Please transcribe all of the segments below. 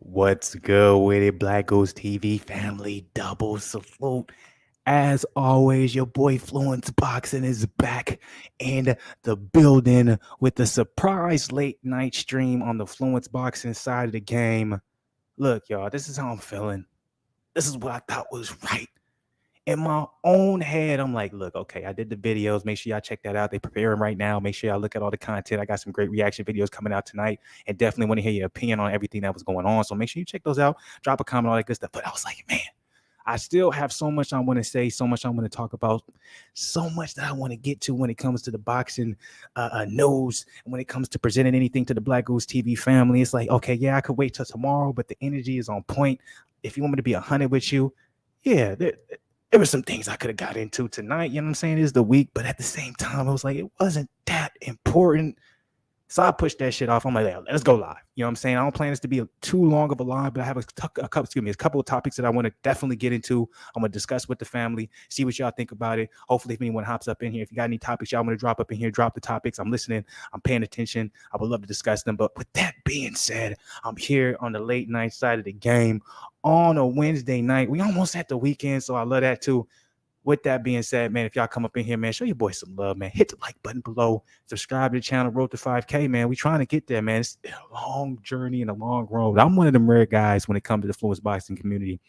What's good with it, BlakGooseTV family? Double salute. As always, your boy Fluence Boxing is back in the building with the surprise late night stream on the Fluence Boxing side of the game. Look, y'all, this is how I'm feeling. This is what I thought was right. In my own head, I'm like, look, okay, I did the videos. Make sure y'all check that out. They preparing right now. Make sure y'all look at all the content. I got some great reaction videos coming out tonight, and definitely want to hear your opinion on everything that was going on. So make sure you check those out. Drop a comment, all that good stuff. But I was like, man, I still have so much I want to say, so much I want to talk about, so much that I want to get to when it comes to the boxing news, and when it comes to presenting anything to the Black Goose TV family. It's like, okay, yeah, I could wait till tomorrow, but the energy is on point. If you want me to be 100 with you, yeah, there were some things I could have got into tonight. You know what I'm saying? It's the week, but at the same time, it was like it wasn't that important. So I pushed that shit off. I'm like, yeah, let's go live. You know what I'm saying? I don't plan this to be too long of a live, but I have a couple of topics that I want to definitely get into. I'm gonna discuss with the family, see what y'all think about it. Hopefully, if anyone hops up in here, if you got any topics y'all want to drop up in here, drop the topics. I'm listening. I'm paying attention. I would love to discuss them. But with that being said, I'm here on the late night side of the game on a Wednesday night. We almost at the weekend, so I love that too. With that being said, man, if y'all come up in here, man, show your boy some love, man. Hit the like button below. Subscribe to the channel. Road to 5K, man. We trying to get there, man. It's a long journey and a long road. I'm one of them rare guys when it comes to the Fluence boxing community.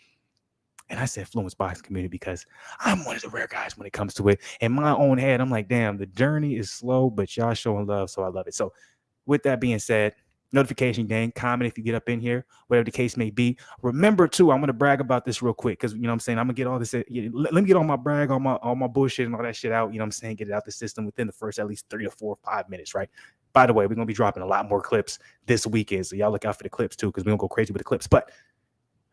And I said Fluence boxing community because I'm one of the rare guys when it comes to it. In my own head, I'm like, damn, the journey is slow, but y'all showing love, so I love it. So with that being said, notification gang, comment if you get up in here, whatever the case may be. Remember too, I'm gonna brag about this real quick because you know what I'm saying, I'm gonna get all this. Let me get all my brag, all my bullshit and all that shit out. You know what I'm saying, get it out the system within the first at least 3 or 4 or 5 minutes, right? By the way, we're gonna be dropping a lot more clips this weekend, so y'all look out for the clips too, because we're gonna go crazy with the clips. But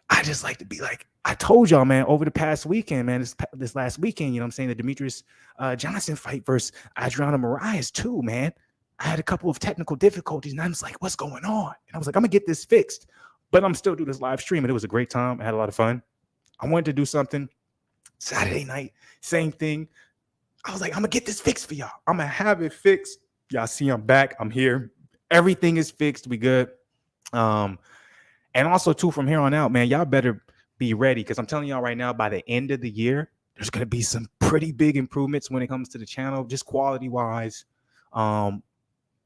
I just like to be like, I told y'all, man, over the past weekend, man, this last weekend, you know what I'm saying, the Demetrius Johnson fight versus Adriana Moraes too, man. I had a couple of technical difficulties, and I was like, what's going on? And I was like, I'm going to get this fixed, but I'm still doing this live stream, and it was a great time. I had a lot of fun. I wanted to do something Saturday night, same thing. I was like, I'm going to get this fixed for y'all. I'm going to have it fixed. Y'all see I'm back. I'm here. Everything is fixed. We good. And also, too, from here on out, man, y'all better be ready because I'm telling y'all right now, by the end of the year, there's going to be some pretty big improvements when it comes to the channel, just quality-wise.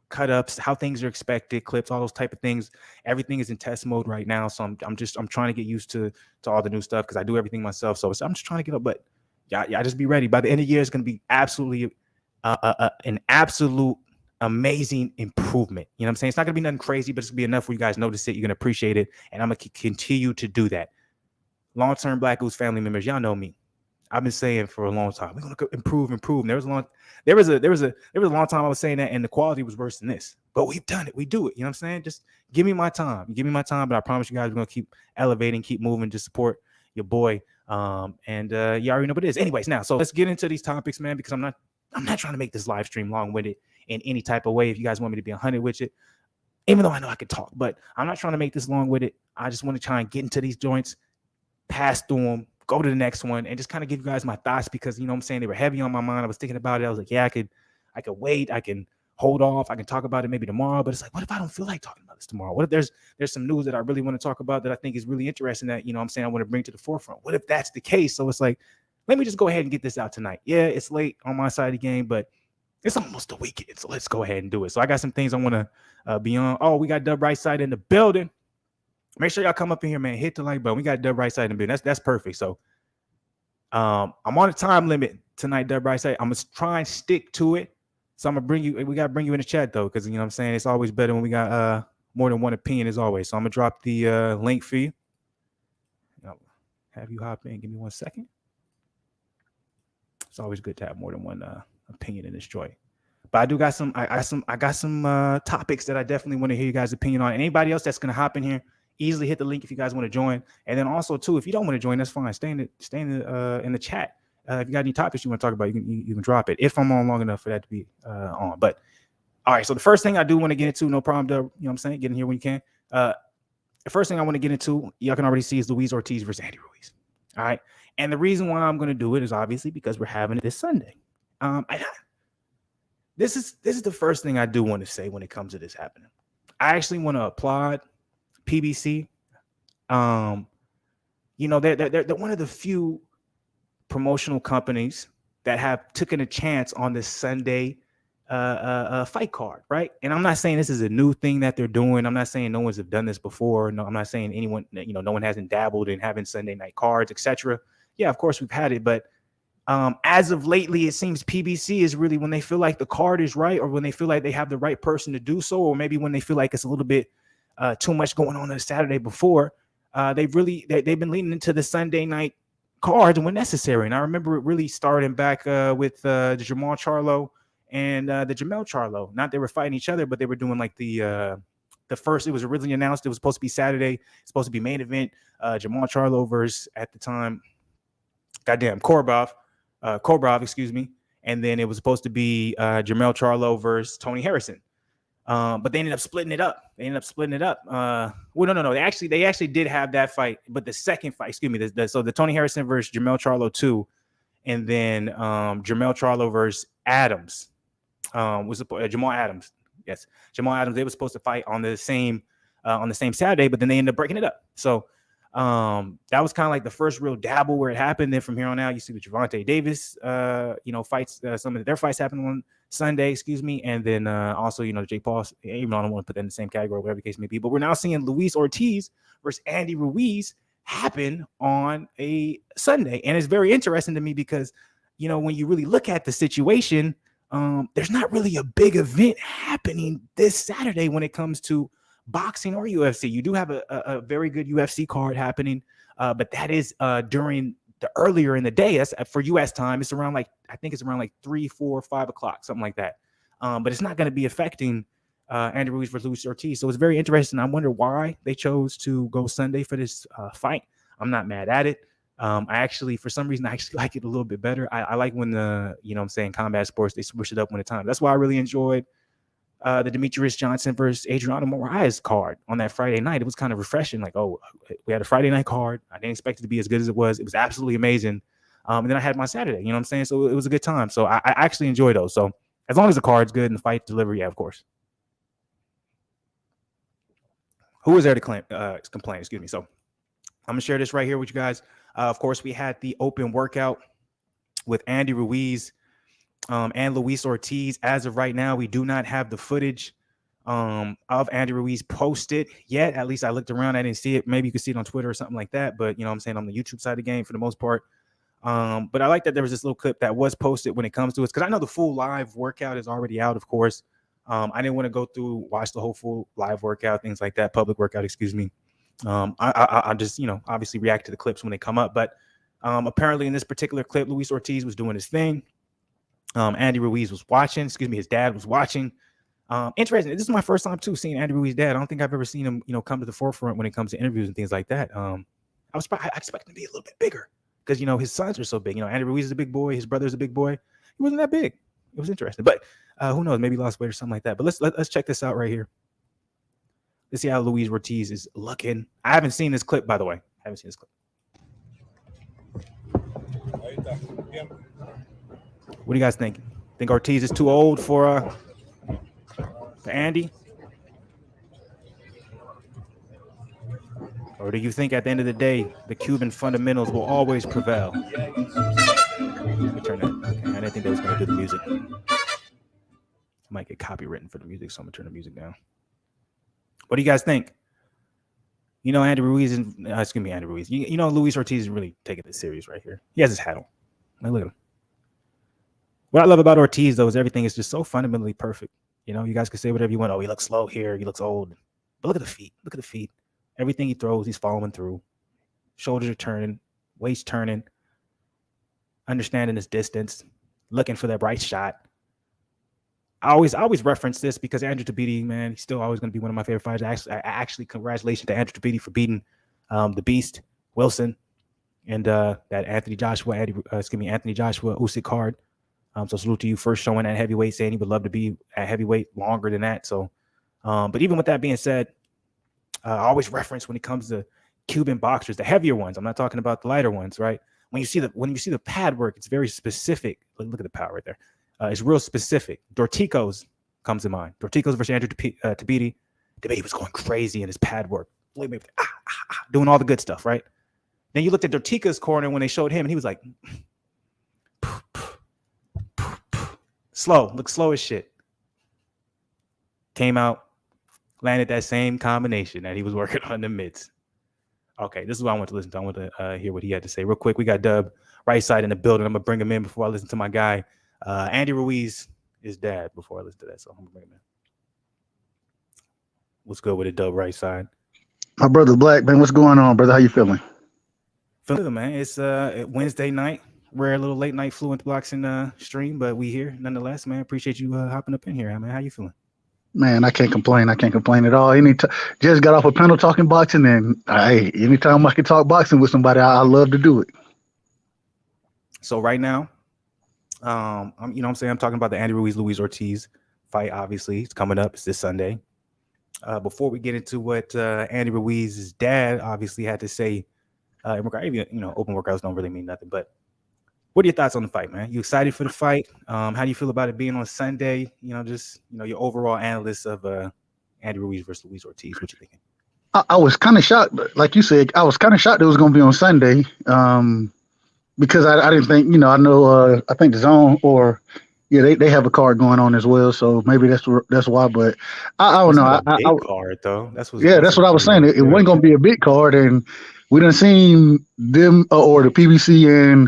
Cut ups, how things are expected, clips, all those type of things. Everything is in test mode right now, so I'm trying to get used to all the new stuff because I do everything myself. So I'm just trying to get up, but y'all just be ready. By the end of the year, it's going to be absolutely an absolute amazing improvement. You know what I'm saying? It's not going to be nothing crazy, but it's going to be enough where you guys notice it. You're going to appreciate it, and I'm going to continue to do that. Long-term Black Goose family members, y'all know me. I've been saying for a long time, we're gonna improve. And there was a long time I was saying that, and the quality was worse than this. But we've done it. We do it. You know what I'm saying? Just give me my time. Give me my time. But I promise you guys, we're gonna keep elevating, keep moving, just support your boy. And you already know what it is. Anyways, now so let's get into these topics, man, because I'm not trying to make this live stream long-winded in any type of way. If you guys want me to be 100 with it, even though I know I can talk, but I'm not trying to make this long-winded. I just want to try and get into these joints, pass through them, go to the next one, and just kind of give you guys my thoughts because, you know what I'm saying, they were heavy on my mind. I was thinking about it. I was like, yeah, I could wait. I can hold off. I can talk about it maybe tomorrow. But it's like, what if I don't feel like talking about this tomorrow? What if there's some news that I really want to talk about that I think is really interesting that, you know what I'm saying, I want to bring to the forefront? What if that's the case? So it's like, let me just go ahead and get this out tonight. Yeah, it's late on my side of the game, but it's almost the weekend. So let's go ahead and do it. So I got some things I want to be on. Oh, we got Dub Right Side in the building. Make sure y'all come up in here, man. Hit the like button. We got Dub Right Side in the building. That's perfect. So I'm on a time limit tonight, Dub Right Side. I'm gonna try and stick to it. So I'm gonna bring you. We gotta bring you in the chat though, because you know what I'm saying, it's always better when we got more than one opinion as always. So I'm gonna drop the link for you. I'll have you hop in. Give me 1 second. It's always good to have more than one opinion in this joint. But I do got some. I got some topics that I definitely want to hear you guys' opinion on. And anybody else that's gonna hop in here, easily hit the link if you guys want to join. And then also too, if you don't want to join, that's fine. Stay in the chat. If you got any topics you want to talk about, you can drop it if I'm on long enough for that to be on. But all right, so the first thing I do want to get into, no problem, you know what I'm saying, get in here when you can. The first thing I want to get into, y'all can already see, is Luis Ortiz versus Andy Ruiz. All right, and the reason why I'm going to do it is obviously because we're having it this Sunday. This is the first thing I do want to say when it comes to this happening. I actually want to applaud PBC You know, they're one of the few promotional companies that have taken a chance on this Sunday fight card, right? And I'm not saying this is a new thing that they're doing. I'm not saying no one's have done this before. No, I'm not saying anyone, you know, no one hasn't dabbled in having Sunday night cards, etc. Yeah, of course we've had it, but as of lately, it seems PBC is really when they feel like the card is right, or when they feel like they have the right person to do so, or maybe when they feel like it's a little bit too much going on the Saturday before. They've been leaning into the Sunday night cards when necessary. And I remember it really starting back with the Jamal Charlo and the Jamel Charlo. Not they were fighting each other, but they were doing like the first. It was originally announced it was supposed to be Saturday. It's supposed to be main event. Jamal Charlo versus at the time, goddamn Korbrov, excuse me. And then it was supposed to be Jamel Charlo versus Tony Harrison. But they ended up splitting it up. Well, no. They actually did have that fight, but the second fight, excuse me, so the Tony Harrison versus Jamel Charlo 2, and then Jamel Charlo versus Adams was Jamal Adams. Yes, Jamal Adams. They were supposed to fight on the same Saturday, but then they ended up breaking it up. So that was kind of like the first real dabble where it happened. Then from here on out, you see the Gervonta Davis, fights. Some of their fights happened on Sunday, excuse me, and then also, Jake Paul. Even though I don't want to put that in the same category, whatever the case may be, but we're now seeing Luis Ortiz versus Andy Ruiz happen on a Sunday, and it's very interesting to me because, when you really look at the situation, there's not really a big event happening this Saturday when it comes to boxing or UFC. You do have a very good UFC card happening, but that is during the earlier in the day. That's for US time. It's around I think it's around 3, 4, 5 o'clock, something like that. But it's not going to be affecting Andy Ruiz versus Luis Ortiz. So it's very interesting. I wonder why they chose to go Sunday for this fight. I'm not mad at it. For some reason, I actually like it a little bit better. I like when combat sports, they switch it up when the time. That's why I really enjoyed the Demetrius Johnson versus Adriano Moraes card on that Friday night. It was kind of refreshing. We had a Friday night card. I didn't expect it to be as good as it was. It was absolutely amazing. And then I had my Saturday, So it was a good time. So I actually enjoy those. So as long as the card's good and the fight delivery, yeah, of course. Who was there to complain? Excuse me. So I'm going to share this right here with you guys. Of course, we had the open workout with Andy Ruiz and Luis Ortiz. As of right now, we do not have the footage of Andy Ruiz posted yet. At least I looked around. I didn't see it. Maybe you could see it on Twitter or something like that. But, on the YouTube side of the game for the most part. But I like that there was this little clip that was posted when it comes to it, because I know the full live workout is already out, of course. I didn't want to go through, watch the whole full live workout, things like that, public workout, excuse me. I just, obviously react to the clips when they come up. But apparently in this particular clip, Luis Ortiz was doing his thing. Andy Ruiz was watching. His dad was watching. Interesting. This is my first time too seeing Andy Ruiz's dad. I don't think I've ever seen him, come to the forefront when it comes to interviews and things like that. I expect him to be a little bit bigger because his sons are so big. Andy Ruiz is a big boy. His brother's a big boy. He wasn't that big. It was interesting, but who knows? Maybe lost weight or something like that. But let's check this out right here. Let's see how Luis Ortiz is looking. I haven't seen this clip, by the way. What do you guys think? Think Ortiz is too old for Andy? Or do you think at the end of the day, the Cuban fundamentals will always prevail? Let me turn that. Okay, I didn't think they was going to do the music. I might get copywritten for the music, so I'm going to turn the music down. What do you guys think? Andy Ruiz and Andy Ruiz. Luis Ortiz is really taking this serious right here. He has his hat on. Look at him. What I love about Ortiz, though, is everything is just so fundamentally perfect. You guys can say whatever you want. Oh, he looks slow here. He looks old. But look at the feet. Look at the feet. Everything he throws, he's following through. Shoulders are turning. Waist turning. Understanding his distance. Looking for that right shot. I always reference this because Andrew Tabiti, man, he's still always going to be one of my favorite fighters. Actually, congratulations to Andrew Tabiti for beating the Beast Wilson and that Anthony Joshua Usyk card. So salute to you for showing at heavyweight, saying he would love to be at heavyweight longer than that. So, but even with that being said, I always reference when it comes to Cuban boxers, the heavier ones. I'm not talking about the lighter ones, right? When you see the pad work, it's very specific. Look at the power right there. It's real specific. Dorticos comes to mind. Dorticos versus Andrew Tabiti. Tabiti was going crazy in his pad work. doing all the good stuff, right? Then you looked at Dortica's corner when they showed him, and he was like, slow, look slow as shit. Came out, landed that same combination that he was working on in the mids. Okay, this is what I want to listen to. I want to hear what he had to say real quick. We got Dub right side in the building. I'm gonna bring him in before I listen to my guy, Andy Ruiz, his dad. Before I listen to that, so I'm gonna bring him in. What's good with it, Dub right side? My brother Black, man, what's going on, brother? How you feeling? Feeling good, man. It's Wednesday night. Rare little late night Fluence boxing stream, but we here nonetheless, man. Appreciate you hopping up in here, man. How you feeling? Man, I can't complain. I can't complain at all. Just got off a panel talking boxing, and anytime I can talk boxing with somebody, I love to do it. So right now, I'm talking about the Andy Ruiz Luis Ortiz fight. Obviously, it's coming up. It's this Sunday. Before we get into what Andy Ruiz's dad obviously had to say, open workouts don't really mean nothing. But what are your thoughts on the fight, man? You excited for the fight? How do you feel about it being on Sunday? Your overall analysis of Andy Ruiz versus Luis Ortiz. What you thinking? I was kind of shocked, like you said. I was kind of shocked it was going to be on Sunday, because I didn't think. I know. I think the Zone they have a card going on as well, so maybe that's why. But I don't know. Big card though. That's what I was saying. It wasn't going to be a big card, and we done seen them or the PBC and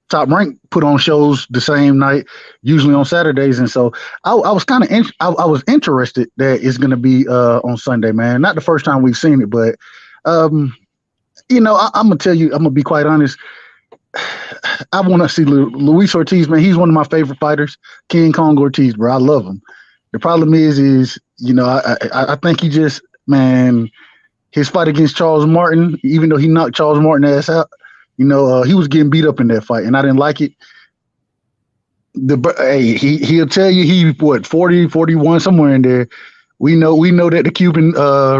Top Rank put on shows the same night, usually on Saturdays, and so I was kind of I was interested that it's going to be on Sunday, man. Not the first time we've seen it, but I'm gonna tell you, I'm gonna be quite honest. I want to see Luis Ortiz, man. He's one of my favorite fighters, King Kong Ortiz, bro. I love him. The problem is I think he just, man, his fight against Charles Martin, even though he knocked Charles Martin ass out, he was getting beat up in that fight, and I didn't like it. He'll tell you he 40, 41, somewhere in there. We know that the Cuban,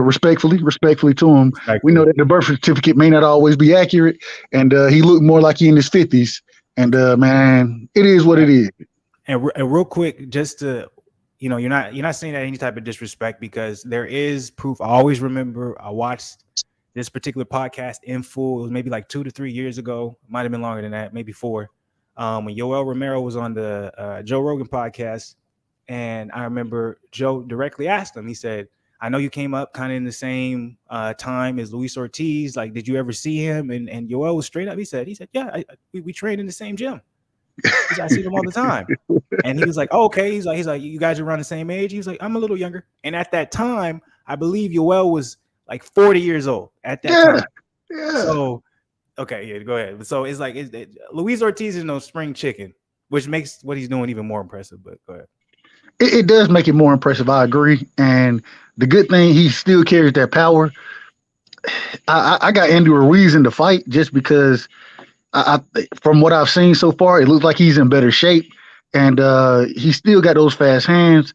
respectfully to him, we know that the birth certificate may not always be accurate, and he looked more like he in his 50s. And man, it is what it is. And real quick, just to, you're not saying that any type of disrespect, because there is proof. I always remember I watched this particular podcast in full. It was maybe like 2 to 3 years ago. Might have been longer than that, maybe 4. When Yoel Romero was on the Joe Rogan podcast. And I remember Joe directly asked him, he said, I know you came up kind of in the same time as Luis Ortiz. Like, did you ever see him? And Yoel was straight up. He said, yeah, we trained in the same gym. I see them all the time. And he was like, oh, okay. He's like, you guys are around the same age? He was like, I'm a little younger. And at that time, I believe Yoel was like 40 years old at that time. Yeah. So, okay, yeah, go ahead. So it's like, Luis Ortiz is no spring chicken, which makes what he's doing even more impressive. But go ahead. It does make it more impressive. I agree. And the good thing, he still carries that power. I got Andy Ruiz in the fight just because from what I've seen so far, it looks like he's in better shape, and he still got those fast hands.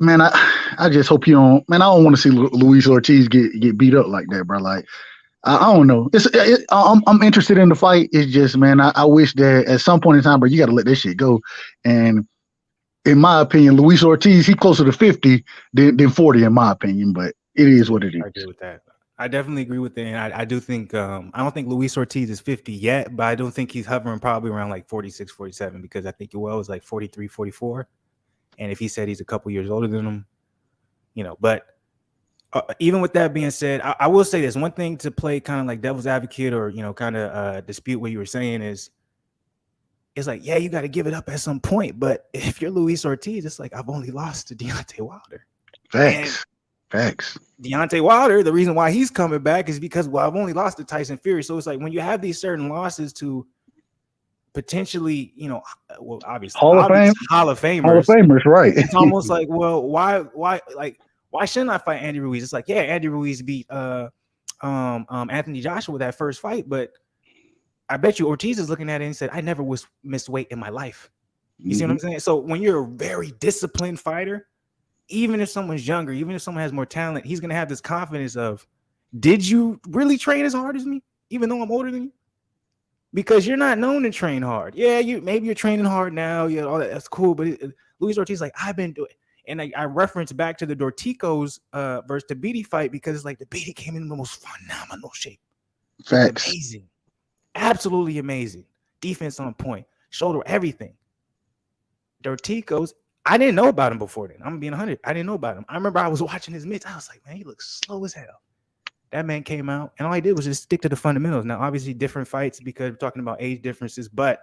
Man, I just hope you don't. Man, I don't want to see Luis Ortiz get beat up like that, bro. Like, I don't know. I'm interested in the fight. It's just, man, I wish that at some point in time, bro, you got to let this shit go. And in my opinion, Luis Ortiz, he's closer to 50 than 40, in my opinion. But it is what it is. I agree with that. I definitely agree with that. And I do think, I don't think Luis Ortiz is 50 yet, but I don't think he's hovering probably around like 46, 47, because I think Yoel is like 43, 44. And if he said he's a couple years older than him, but even with that being said, I will say this one thing to play kind of like devil's advocate, or, kind of dispute what you were saying is, it's like, yeah, you got to give it up at some point. But if you're Luis Ortiz, it's like, I've only lost to Deontay Wilder. Facts. Deontay Wilder, the reason why he's coming back is because, I've only lost to Tyson Fury. So it's like when you have these certain losses to potentially, obviously Hall of Famers, right? It's almost like, well, why shouldn't I fight Andy Ruiz? It's like, yeah, Andy Ruiz beat Anthony Joshua that first fight, but I bet you Ortiz is looking at it and said, I never missed weight in my life. You see what I'm saying? So when you're a very disciplined fighter, even if someone's younger, even if someone has more talent, he's going to have this confidence of, did you really train as hard as me, even though I'm older than you? Because you're not known to train hard. Yeah, maybe you're training hard now. Yeah, all that, that's cool. But Luis Ortiz, like, I've been doing. And I reference back to the Dorticos versus Tabiti fight because it's like Tabiti came in the most phenomenal shape. Looked Facts. amazing. Absolutely amazing. Defense on point. Shoulder, everything. Dorticos, I didn't know about him before then. I'm being 100. I didn't know about him. I remember I was watching his mitts. I was like, man, he looks slow as hell. That man came out, and all he did was just stick to the fundamentals. Now, obviously, different fights because we're talking about age differences, but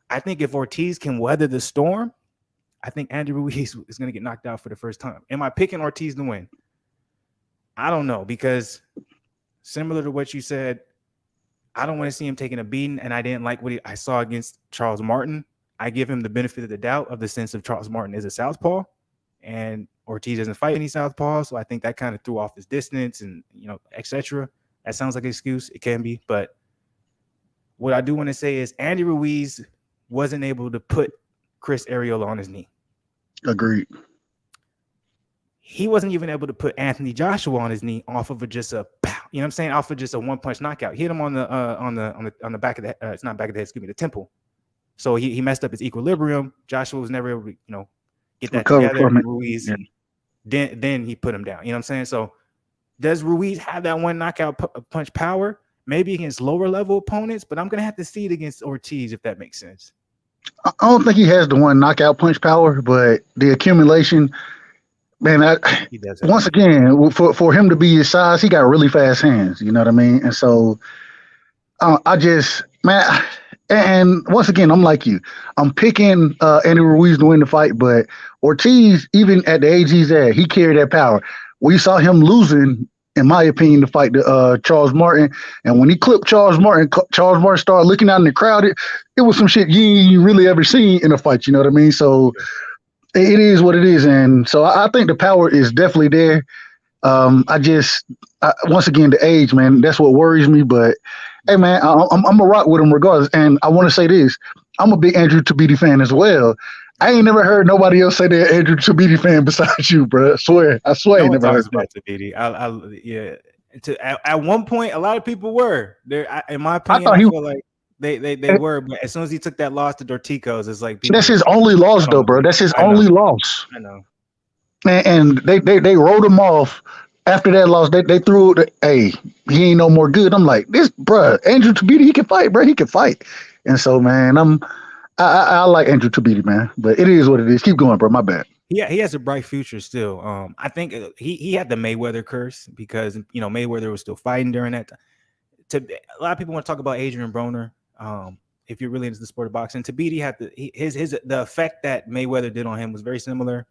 I think if Ortiz can weather the storm, I think Andy Ruiz is going to get knocked out for the first time. Am I picking Ortiz to win? I don't know, because similar to what you said, I don't want to see him taking a beating, and I didn't like what I saw against Charles Martin. I give him the benefit of the doubt of the sense of Charles Martin is a southpaw, and Ortiz doesn't fight any southpaw, so I think that kind of threw off his distance and, etc. That sounds like an excuse. It can be, but what I do want to say is Andy Ruiz wasn't able to put Chris Arreola on his knee. Agreed. He wasn't even able to put Anthony Joshua on his knee off of just a pow, you know what I'm saying? Off of just a one-punch knockout. He hit him on the back of the it's not back of the head, excuse me, the temple. So he messed up his equilibrium. Joshua was never able to, get that Recover together. from it. Ruiz, then he put him down. You know what I'm saying? So does Ruiz have that one knockout punch power? Maybe against lower level opponents, but I'm gonna have to see it against Ortiz if that makes sense. I don't think he has the one knockout punch power, but the accumulation, man. He does. Once again, for him to be his size, he got really fast hands. You know what I mean? And so, I just, man. And once again, I'm like you. I'm picking Andy Ruiz to win the fight, but Ortiz, even at the age he's at, he carried that power. We saw him losing, in my opinion, the fight to Charles Martin. And when he clipped Charles Martin started looking out in the crowd. It was some shit you ain't really ever seen in a fight. You know what I mean? So it is what it is. And so I think the power is definitely there. Once again, the age, man, that's what worries me. But hey, man, I'm gonna rock with him regardless. And I want to say this: I'm a big Andrew Tabiti fan as well. I ain't never heard nobody else say they're Andrew Tabiti fan besides you, bro. I swear, I ain't never heard about Tabiti. Yeah. At one point, a lot of people were there. In my opinion, I feel like they were. But as soon as he took that loss to Dorticos, it's like that's his only loss, though, bro. That's his only loss. I know. And they wrote him off. After that loss, they threw it. Hey, he ain't no more good. I'm like, this, bro, Andrew Tabiti, he can fight, bro. He can fight. And so, man, I like Andrew Tabiti, man. But it is what it is. Keep going, bro. My bad. Yeah, he has a bright future still. I think he had the Mayweather curse because Mayweather was still fighting during that time. A lot of people want to talk about Adrian Broner. If you're really into the sport of boxing, Tabiti had the effect that Mayweather did on him was very similar.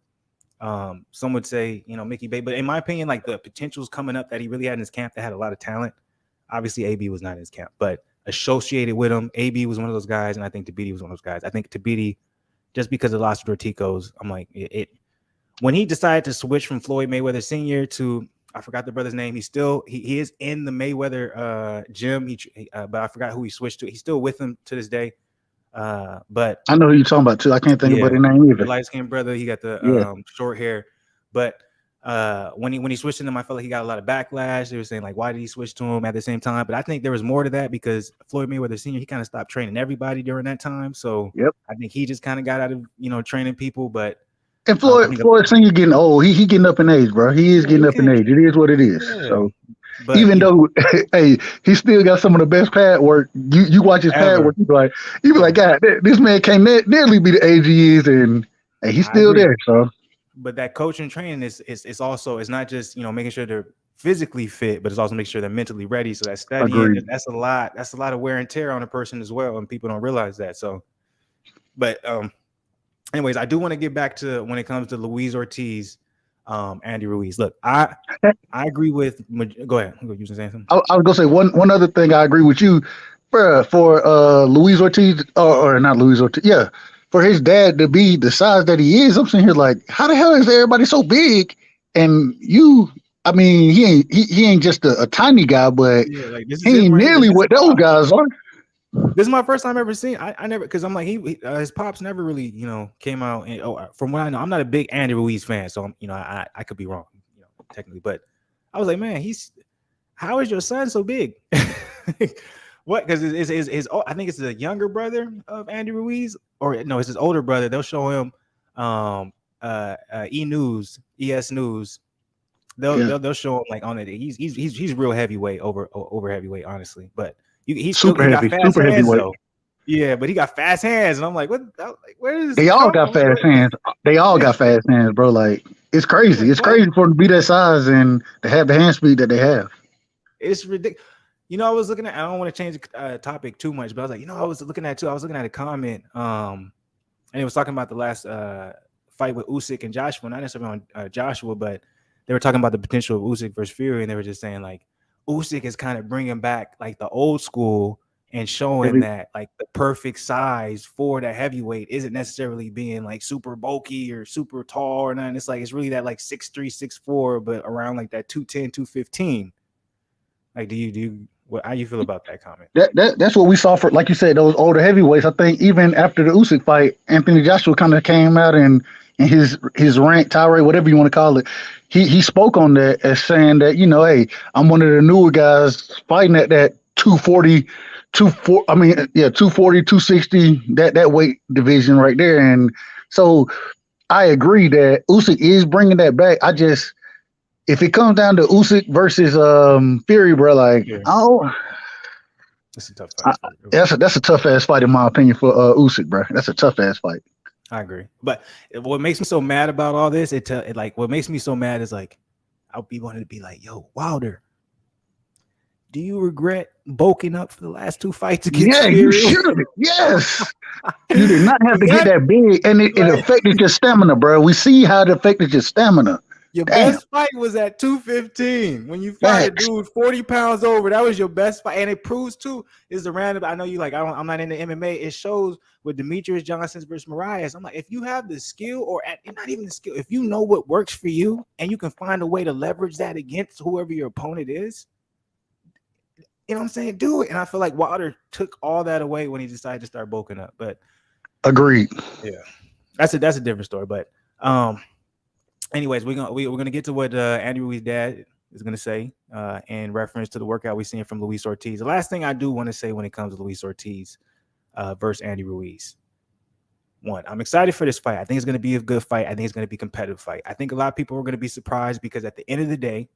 Some would say, Mickey Bay, but in my opinion, like the potentials coming up that he really had in his camp that had a lot of talent. Obviously, AB was not in his camp, but associated with him, AB was one of those guys, and I think Tabiti was one of those guys. I think Tabiti, just because of the loss of Dorticos, I'm like, when he decided to switch from Floyd Mayweather Sr. to, I forgot the brother's name. He is in the Mayweather gym, but I forgot who he switched to. He's still with him to this day. But I know who you're talking about too. I can't think about his name either. The light-skinned brother, he got the short hair. But when he switched to him, I felt like he got a lot of backlash. They were saying like, why did he switch to him at the same time? But I think there was more to that because Floyd Mayweather Sr., he kind of stopped training everybody during that time. So I think he just kind of got out of training people. But and Floyd Sr. getting old, he getting up in age, bro. He is getting up in age. It is what it is. Yeah. So. But, even though, hey, he still got some of the best pad work. You watch his pad work, you be like, God, this man can't nearly be the age he is, and he's still there. So, but that coaching training is also, it's not just making sure they're physically fit, but it's also making sure they're mentally ready. So that studying, that's a lot of wear and tear on a person as well, and people don't realize that. So, but anyways, I do want to get back to when it comes to Luis Ortiz. Andy Ruiz. Look, I agree with. Go ahead. You were saying something? I was gonna say one other thing. I agree with you, for Luis Ortiz or not Luis Ortiz. Yeah, for his dad to be the size that he is, I'm sitting here like, how the hell is everybody so big? And I mean, he ain't just a tiny guy, but he ain't nearly what those guys are. This is my first time ever seeing. I never, because I'm like his pops never really came out. And from what I know, I'm not a big Andy Ruiz fan, so I could be wrong, technically. But I was like, man, how is your son so big? What? Because his I think it's the younger brother of Andy Ruiz, or no, it's his older brother. They'll show him ES News. They'll show him like on it. He's real heavyweight over heavyweight, honestly. But he got fast super hands heavyweight. though. Yeah, but he got fast hands, and I'm like, what? Where is they all got fast hands? They all got fast hands, bro. Like it's crazy. It's crazy for them to be that size and to have the hand speed that they have. It's ridiculous. You know, I was looking at. I don't want to change the topic too much, but I was like, I was looking at a comment, and it was talking about the last fight with Usyk and Joshua. Not necessarily on Joshua, but they were talking about the potential of Usyk versus Fury, and they were just saying like Usyk is kind of bringing back like the old school and showing that like the perfect size for that heavyweight isn't necessarily being like super bulky or super tall or nothing. It's like it's really that like 6'3", 6'4", but around like that 210, 215. Like, do you how you feel about that comment? That's what we saw for, like you said, those older heavyweights. I think even after the Usyk fight, Anthony Joshua kind of came out and his rant, tirade, whatever you want to call it, he spoke on that as saying that, hey, I'm one of the newer guys fighting at that 240, 260, that weight division right there. And so I agree that Usyk is bringing that back. If it comes down to Usyk versus Fury, bro, like, that's a tough fight. That's a tough ass fight in my opinion for Usyk, bro. That's a tough ass fight. I agree, but what makes me so mad about all this, what makes me so mad is like, I'll be wanting to be like, yo, Wilder, do you regret bulking up for the last two fights against Fury? You should. Yes. You did not have to get that big, and it affected your stamina, bro. We see how it affected your stamina. Your best fight was at 215 when you fought a dude 40 pounds over. That was your best fight, and it proves too is the random. I know you like. I'm not into MMA. It shows with Demetrius Johnson versus Marias. I'm like, if you have the skill, or not even the skill, if you know what works for you, and you can find a way to leverage that against whoever your opponent is, you know what I'm saying? Do it. And I feel like Wilder took all that away when he decided to start bulking up. But agreed. Yeah, that's a different story. But anyways, we're gonna get to what Andy Ruiz's dad is gonna say in reference to the workout we've seen from Luis Ortiz. The last thing I do want to say when it comes to Luis Ortiz versus Andy Ruiz. One, I'm excited for this fight. I think it's gonna be a good fight. I think it's gonna be a competitive fight. I think a lot of people are gonna be surprised because at the end of the day,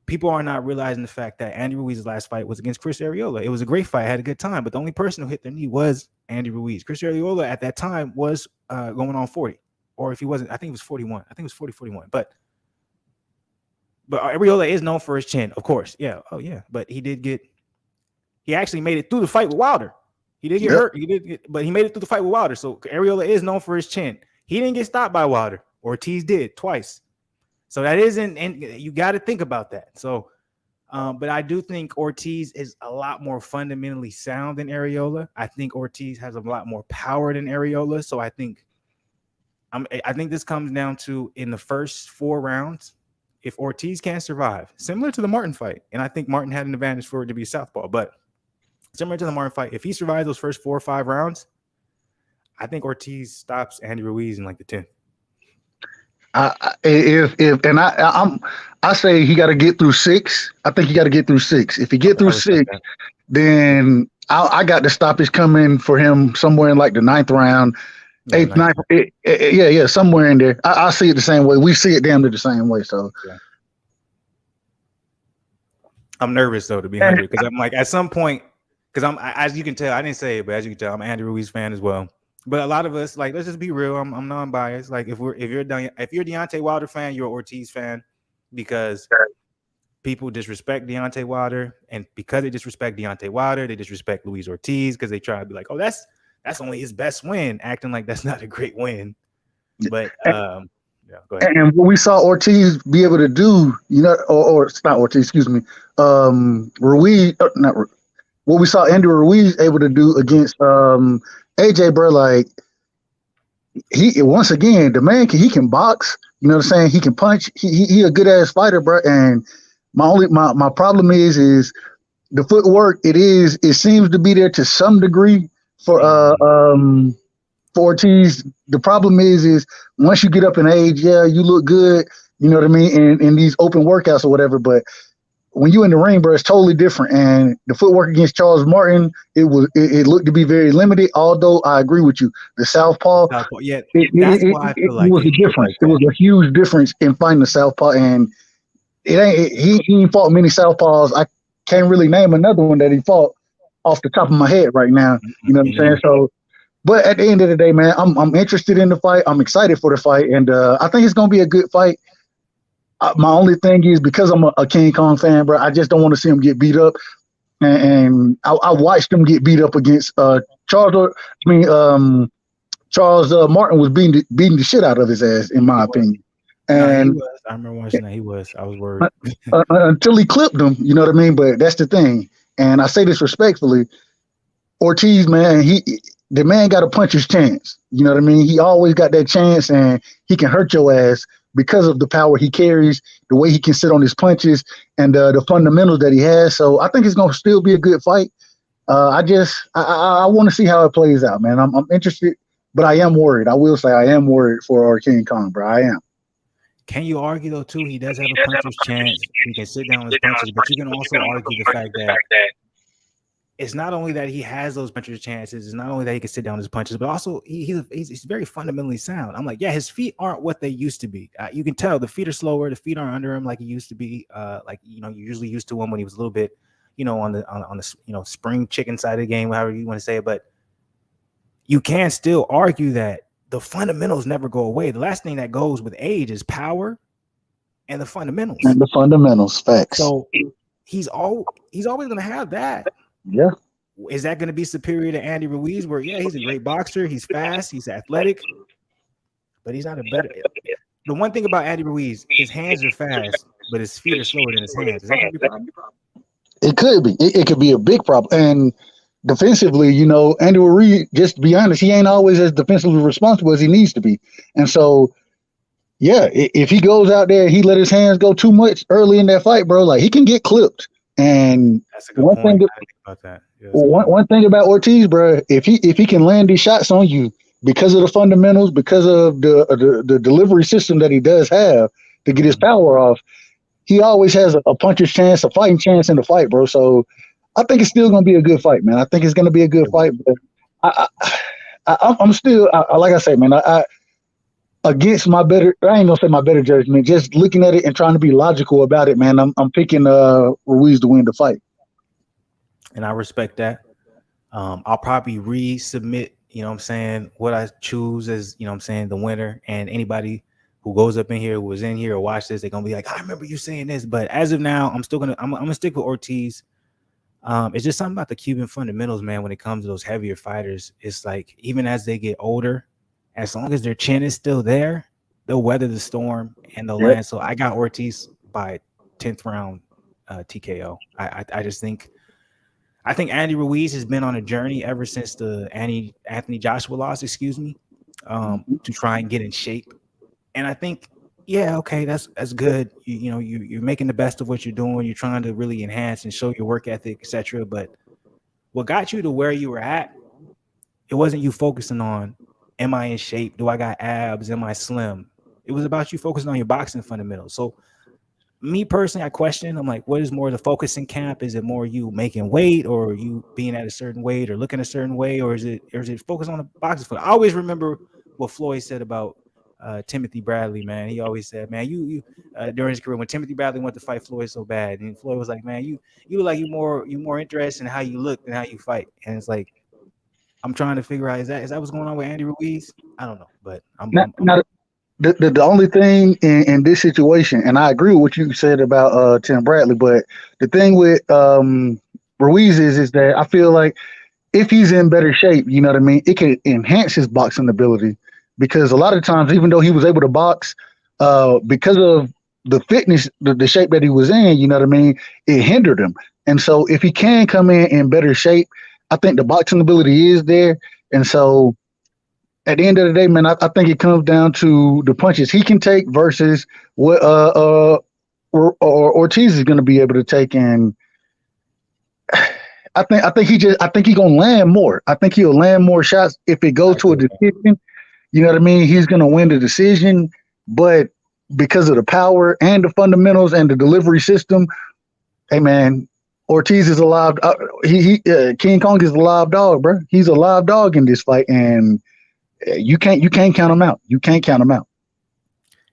people are not realizing the fact that Andy Ruiz's last fight was against Chris Arreola. It was a great fight. I had a good time, but the only person who hit their knee was Andy Ruiz. Chris Arreola at that time was going on 40. Or if he wasn't, I think it was 41. I think it was 40, 41. But Arreola is known for his chin, of course. Yeah. Oh, yeah. But he actually made it through the fight with Wilder. He did get hurt. But he made it through the fight with Wilder. So Arreola is known for his chin. He didn't get stopped by Wilder. Ortiz did twice. So that isn't, and you got to think about that. So, but I do think Ortiz is a lot more fundamentally sound than Arreola. I think Ortiz has a lot more power than Arreola. So I think this comes down to in the first 4 rounds, if Ortiz can't survive, similar to the Martin fight, and I think Martin had an advantage for it to be southpaw, but similar to the Martin fight, if he survives those first 4 or 5 rounds, I think Ortiz stops Andy Ruiz in like the 10th. I say he got to get through 6. I think he got to get through 6. If he get through 6, then I got the stoppage coming for him somewhere in like the 9th round. 8th, 9th, somewhere in there. I see it the same way. We see it damn near the same way. So, I'm nervous though, to be honest, because I'm like at some point, because as you can tell, I didn't say it, but as you can tell, I'm an Andy Ruiz fan as well. But a lot of us, like, let's just be real. I'm non-biased. Like, if you're a Deontay Wilder fan, you're an Ortiz fan, because people disrespect Deontay Wilder, and because they disrespect Deontay Wilder, they disrespect Luis Ortiz because they try to be like, oh, that's only his best win, acting like that's not a great win. But go ahead. And what we saw Ortiz be able to do, or it's not Ortiz, excuse me, Ruiz, what we saw Andy Ruiz able to do against AJ, bro, like once again, the man can box, you know what I'm saying? He can punch. He a good ass fighter, bro. And my problem is the footwork. It seems to be there to some degree for Ortiz. The problem is once you get up in age, you look good, you know what I mean, in these open workouts or whatever. But when you in the ring, bro, it's totally different. And the footwork against Charles Martin, it looked to be very limited. Although I agree with you, the southpaw, Southpaw. Yeah, it, that's it, why it, I it feel like was it a was difference. like It that. was a huge difference in fighting the southpaw, and he ain't fought many southpaws. I can't really name another one that he fought off the top of my head right now. You know what Me I'm saying? neither. So, but at the end of the day, man, I'm interested in the fight. I'm excited for the fight, and I think it's gonna be a good fight. My only thing is because I'm a King Kong fan, bro. I just don't want to see him get beat up, and I watched him get beat up against Charles. Charles Martin was beating the shit out of his ass, in He my was. opinion. No, he And was. I remember watching that. He was. I was worried. until he clipped him, you know what I mean. But that's the thing, and I say this respectfully. Ortiz, man, the man got a puncher's chance. You know what I mean? He always got that chance, and he can hurt your ass because of the power he carries, the way he can sit on his punches, and the fundamentals that he has. So I think it's gonna still be a good fight. I want to see how it plays out, man. I'm interested, but I am worried. I will say I am worried for our King Kong, bro. I am. Can you argue though too? He does have a puncher's chance. He can sit down on his punches, but you can also argue the fact that it's not only that he has those puncher's chances. It's not only that he can sit down his punches, but also he's very fundamentally sound. I'm like, yeah, his feet aren't what they used to be. You can tell the feet are slower. The feet aren't under him like he used to be. Like you usually used to him when he was a little bit, on the spring chicken side of the game, however you want to say it. But you can still argue that the fundamentals never go away. The last thing that goes with age is power and the fundamentals. And the fundamentals, facts. So he's always going to have that. Yeah. Is that going to be superior to Andy Ruiz? Where he's a great boxer, he's fast, he's athletic, but he's not a better. The one thing about Andy Ruiz, his hands are fast, but his feet are slower than his hands. Is that going to be a problem? It could be. It could be a big problem. And defensively, Andy Ruiz, just to be honest, he ain't always as defensively responsible as he needs to be. And so, yeah, if he goes out there, he let his hands go too much early in that fight, bro. Like he can get clipped. And that's a good point. I didn't think about that. Yeah, one thing about Ortiz, bro, if he can land these shots on you because of the fundamentals, because of the delivery system that he does have to get his power off, he always has a puncher's chance, a fighting chance in the fight, bro. So I think it's still going to be a good fight, man. I think it's going to be a good fight. But I'm still, like I say, man, against my better, I ain't gonna say my better judgment, just looking at it and trying to be logical about it, man. I'm picking Ruiz to win the fight. And I respect that. I'll probably resubmit, what I choose as, the winner. And anybody who goes up in here, who was in here or watch this, they're gonna be like, I remember you saying this. But as of now, I'm gonna stick with Ortiz. It's just something about the Cuban fundamentals, man, when it comes to those heavier fighters. It's like even as they get older, as long as their chin is still there, they'll weather the storm and they'll land. So I got Ortiz by 10th round TKO. I think Andy Ruiz has been on a journey ever since the Anthony Joshua loss, to try and get in shape. And I think, yeah, okay, that's good. You're making the best of what you're doing. You're trying to really enhance and show your work ethic, etc. But what got you to where you were at, it wasn't you focusing on, am I in shape? Do I got abs? Am I slim? It was about you focusing on your boxing fundamentals. So me personally, I question, I'm like, what is more the focus in camp? Is it more you making weight or you being at a certain weight or looking a certain way? Or is it focused on the boxing foot? I always remember what Floyd said about Timothy Bradley, man. He always said, man, you during his career when Timothy Bradley went to fight Floyd so bad, and Floyd was like, man, you look like you more interested in how you look than how you fight. And it's like, I'm trying to figure out, is that what's going on with Andy Ruiz? I don't know, but the only thing in this situation, and I agree with what you said about Tim Bradley, but the thing with Ruiz is that I feel like if he's in better shape, you know what I mean, it can enhance his boxing ability. Because a lot of times, even though he was able to box, because of the fitness, the shape that he was in, you know what I mean, it hindered him. And so if he can come in better shape, I think the boxing ability is there. And so at the end of the day, man, I think it comes down to the punches he can take versus what Ortiz is going to be able to take. And I think he's going to land more. I think he'll land more shots if it goes to a decision. You know what I mean? He's going to win the decision, but because of the power and the fundamentals and the delivery system, Hey man, Ortiz is a live. King Kong is a live dog, bro. He's a live dog in this fight, and you can't count him out. You can't count him out.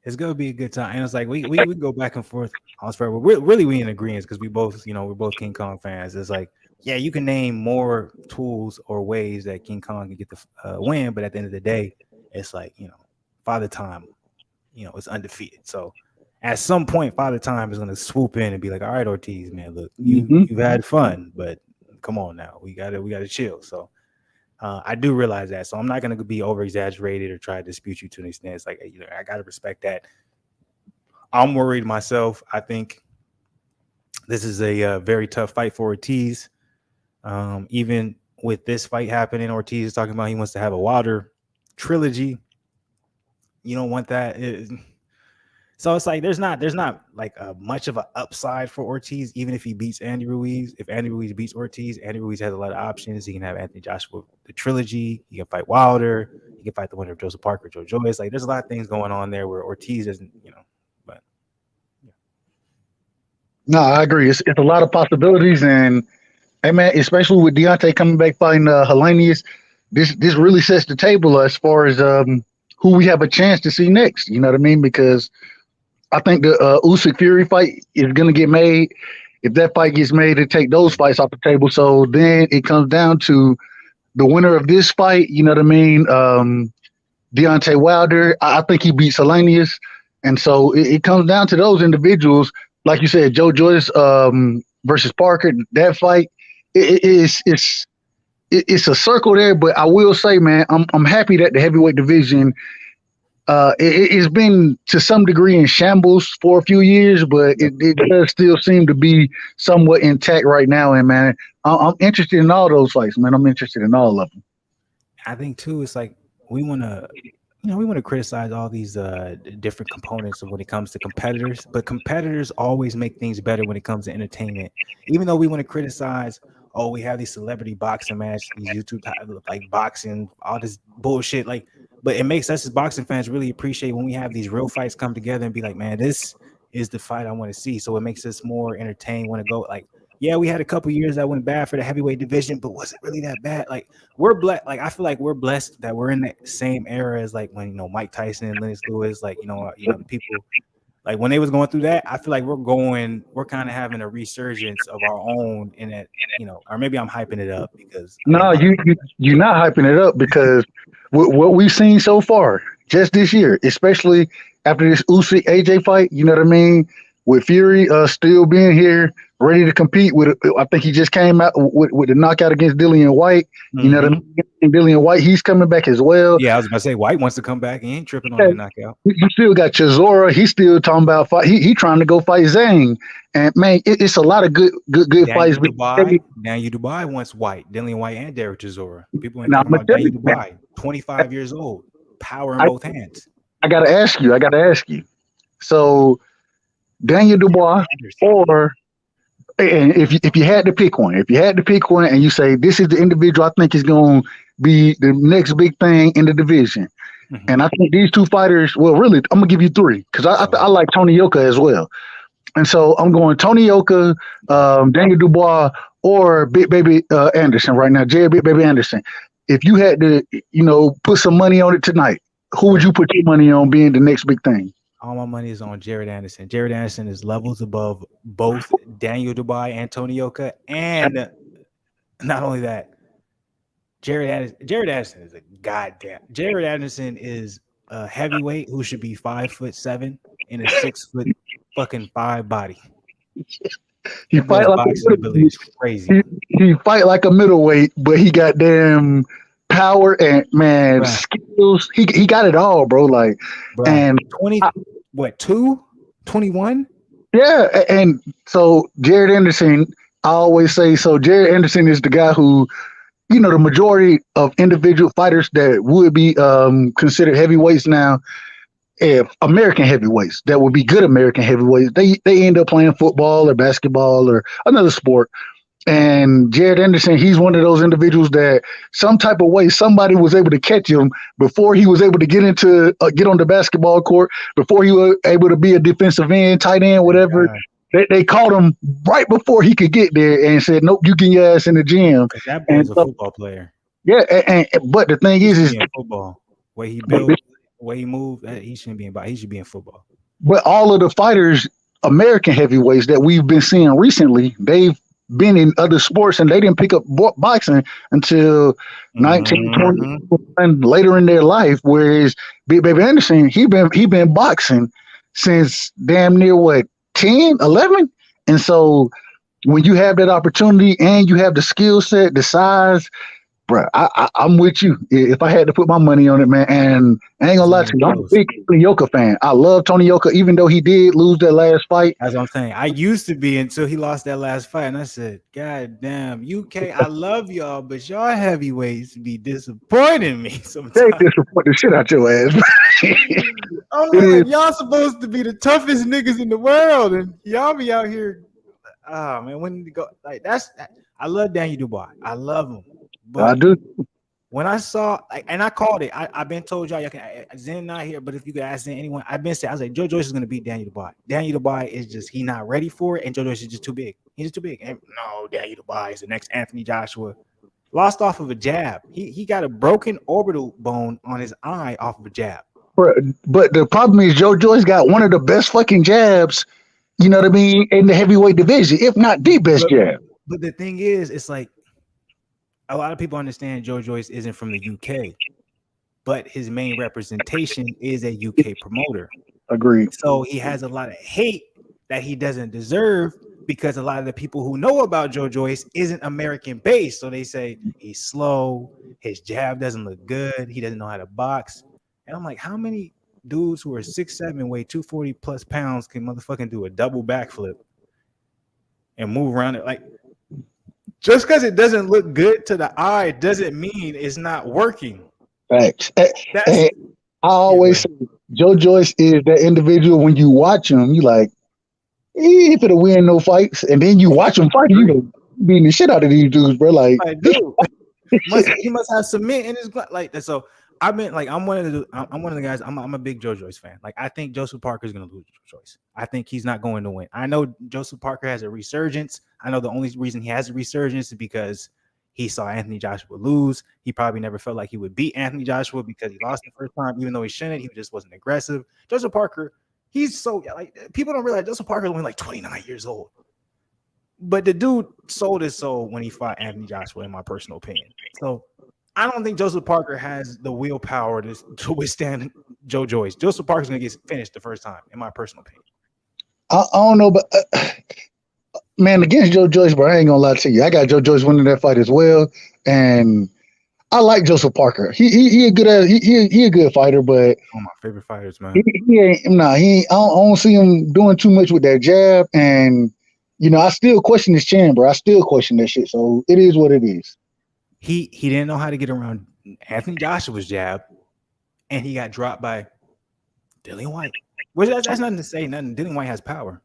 It's gonna be a good time, and it's like we go back and forth on Spur. We're really we in agreement because we both we're both King Kong fans. It's like yeah, you can name more tools or ways that King Kong can get the win, but at the end of the day, it's like Father Time, it's undefeated. So at some point, Father Time is gonna swoop in and be like, all right, Ortiz, man, look, you've had fun, but come on now, we gotta chill. So. I do realize that, so I'm not going to be over exaggerated or try to dispute you to an extent. It's like I got to respect that. I'm worried myself. I think this is a very tough fight for Ortiz. Even with this fight happening, Ortiz is talking about he wants to have a Wilder trilogy. You don't want that. So it's like there's not like much of an upside for Ortiz, even if he beats Andy Ruiz. If Andy Ruiz beats Ortiz, Andy Ruiz has a lot of options. He can have Anthony Joshua, the trilogy. He can fight Wilder. He can fight the winner of Joseph Parker, Joe Joyce. Like there's a lot of things going on there where Ortiz isn't, but yeah. No, I agree. It's a lot of possibilities, and hey man, especially with Deontay coming back fighting Helenius, this really sets the table as far as who we have a chance to see next. You know what I mean? Because I think the Usyk Fury fight is going to get made. If that fight gets made, it take those fights off the table. So then it comes down to the winner of this fight. You know what I mean? Deontay Wilder. I think he beats Helenius, and so it comes down to those individuals. Like you said, Joe Joyce versus Parker. That fight it's a circle there. But I will say, man, I'm happy that the heavyweight division. It's been to some degree in shambles for a few years, but it does still seem to be somewhat intact right now. And man, I'm interested in all those fights, man. I'm interested in all of them. I think too, it's like we want to criticize all these different components of when it comes to competitors, but competitors always make things better when it comes to entertainment. Even though we want to criticize, oh, we have these celebrity boxing matches, these YouTube like boxing, all this bullshit, like. But it makes us as boxing fans really appreciate when we have these real fights come together and be like, man, this is the fight I want to see. So it makes us more entertained, want to go. Like, yeah, we had a couple years that went bad for the heavyweight division, but was it really that bad? Like, we're blessed. Like, I feel like we're blessed that we're in that same era as like when Mike Tyson and Lennox Lewis, like the people. Like when they was going through that, I feel like we're kind of having a resurgence of our own in that, or maybe I'm hyping it up because no, you're not hyping it up because what we've seen so far, just this year, especially after this Usyk AJ fight, you know what I mean? With Fury still being here, ready to compete with. I think he just came out with the knockout against Dillian White. You know what I mean? And Dillian White, he's coming back as well. Yeah, I was about to say White wants to come back. He ain't tripping on that knockout. You still got Chisora. He's still talking about fight. He trying to go fight Zhang. And man, it's a lot of good fights. Daniel Dubois wants White, Dillian White, and Derek Chisora. People ain't talking about Daniel Dubois, 25 years old, power in both hands. I gotta ask you. So Daniel Dubois, or and if you had to pick one, and you say this is the individual I think is going to be the next big thing in the division, and I think these two fighters, well, really, I'm gonna give you three because I like Tony Yoka as well, and so I'm going Tony Yoka, Daniel Dubois, or Big Baby Anderson right now, Jared Big Baby Anderson. If you had to, put some money on it tonight, who would you put your money on being the next big thing? All my money is on Jared Anderson. Jared Anderson is levels above both Daniel Dubois and Tony Yoka. And not only that, Jared Anderson is a goddamn. Jared Anderson is a heavyweight who should be 5'7" in a 6'5" body. He fight like boxing ability is crazy. He fight like a middleweight, but he got damn power and man skills. He got it all, bro. Like, and 21? Yeah, and so Jared Anderson, I always say, so Jared Anderson is the guy who, the majority of individual fighters that would be considered heavyweights now, American heavyweights, that would be good American heavyweights, they end up playing football or basketball or another sport. And Jared Anderson, he's one of those individuals that some type of way somebody was able to catch him before he was able to get on the basketball court, before he was able to be a defensive end, tight end, whatever. They caught him right before he could get there and said, "Nope, you get your ass in the gym." Because that And boy's a so, football player. yeah, but the thing He is, should is be in football. Way he but, built, way he moved, he shouldn't be in. He should be in football. but all of the fighters, American heavyweights that we've been seeing recently, they've been in other sports and they didn't pick up boxing until 19, 20, Mm-hmm. and later in their life. Whereas Big Baby Anderson, he been boxing since damn near what 10, 11, and so when you have that opportunity and you have the skill set, the size, bro, I'm with you. If I had to put my money on it, man, and I ain't gonna It's lie not to even you, I'm a close. big Tony Yoka fan. I love Tony Yoka, even though he did lose that last fight. That's what I'm saying. I used to be until he lost that last fight, and I said, "God damn, UK, I love y'all, but y'all heavyweights be disappointing me They sometimes." disappoint the shit out your ass. I'm It is like, y'all supposed to be the toughest niggas in the world, and y'all be out here. Oh man, when you go like I love Daniel Dubois. I love him, I but do. when I saw, like, and I called it, I've been told y'all, Zen not here, but if you could ask Zen anyone, I've been saying, I was like, Joe Joyce is going to beat Daniel Dubois. Daniel Dubois is just, he not ready for it, and Joe Joyce is just too big. He's just too big. And no, Daniel Dubois is the next Anthony Joshua. Lost off of a jab. He got a broken orbital bone on his eye off of a jab. But the problem is Joe Joyce got one of the best fucking jabs, you know what I mean, in the heavyweight division, if not the best But, jab. but the thing is, it's like, a lot of people understand Joe Joyce isn't from the UK, but his main representation is a UK promoter. Agreed. So he has a lot of hate that he doesn't deserve because a lot of the people who know about Joe Joyce isn't American based. So they say he's slow, his jab doesn't look good, he doesn't know how to box. And I'm like, how many dudes who are 6'7", weigh 240 plus pounds can motherfucking do a double backflip and move around it? Like, just because it doesn't look good to the eye doesn't mean it's not working. Facts. That's I always say Joe Joyce is that individual when you watch him, you like, he ain't finna win no fights. And then you watch him fight, you go beating the shit out of these dudes, bro. Like, dude, he must have cement in his like that. So I've been like, I'm one of the guys. I'm a big Joe Joyce fan. Like, I think Joseph Parker is going to lose Joe Joyce. I think he's not going to win. I know Joseph Parker has a resurgence. I know the only reason he has a resurgence is because he saw Anthony Joshua lose. He probably never felt like he would beat Anthony Joshua because he lost the first time, even though he shouldn't. He just wasn't aggressive. Joseph Parker, he's so, like, people don't realize Joseph Parker is only like 29 years old. But the dude sold his soul when he fought Anthony Joshua, in my personal opinion. So I don't think Joseph Parker has the willpower to withstand Joe Joyce. Joseph Parker's going to get finished the first time, in my personal opinion. I don't know, but man, against Joe Joyce, bro, I ain't gonna lie to you. I got Joe Joyce winning that fight as well, and I like Joseph Parker. He a good he a good fighter, but One of my favorite fighters, man. he ain't I don't see him doing too much with that jab, and you know I still question his chin, bro. I still question that shit. So it is what it is. He didn't know how to get around Anthony Joshua's jab, and he got dropped by Dillian White. Which that's nothing to say. Nothing. Dillian White has power.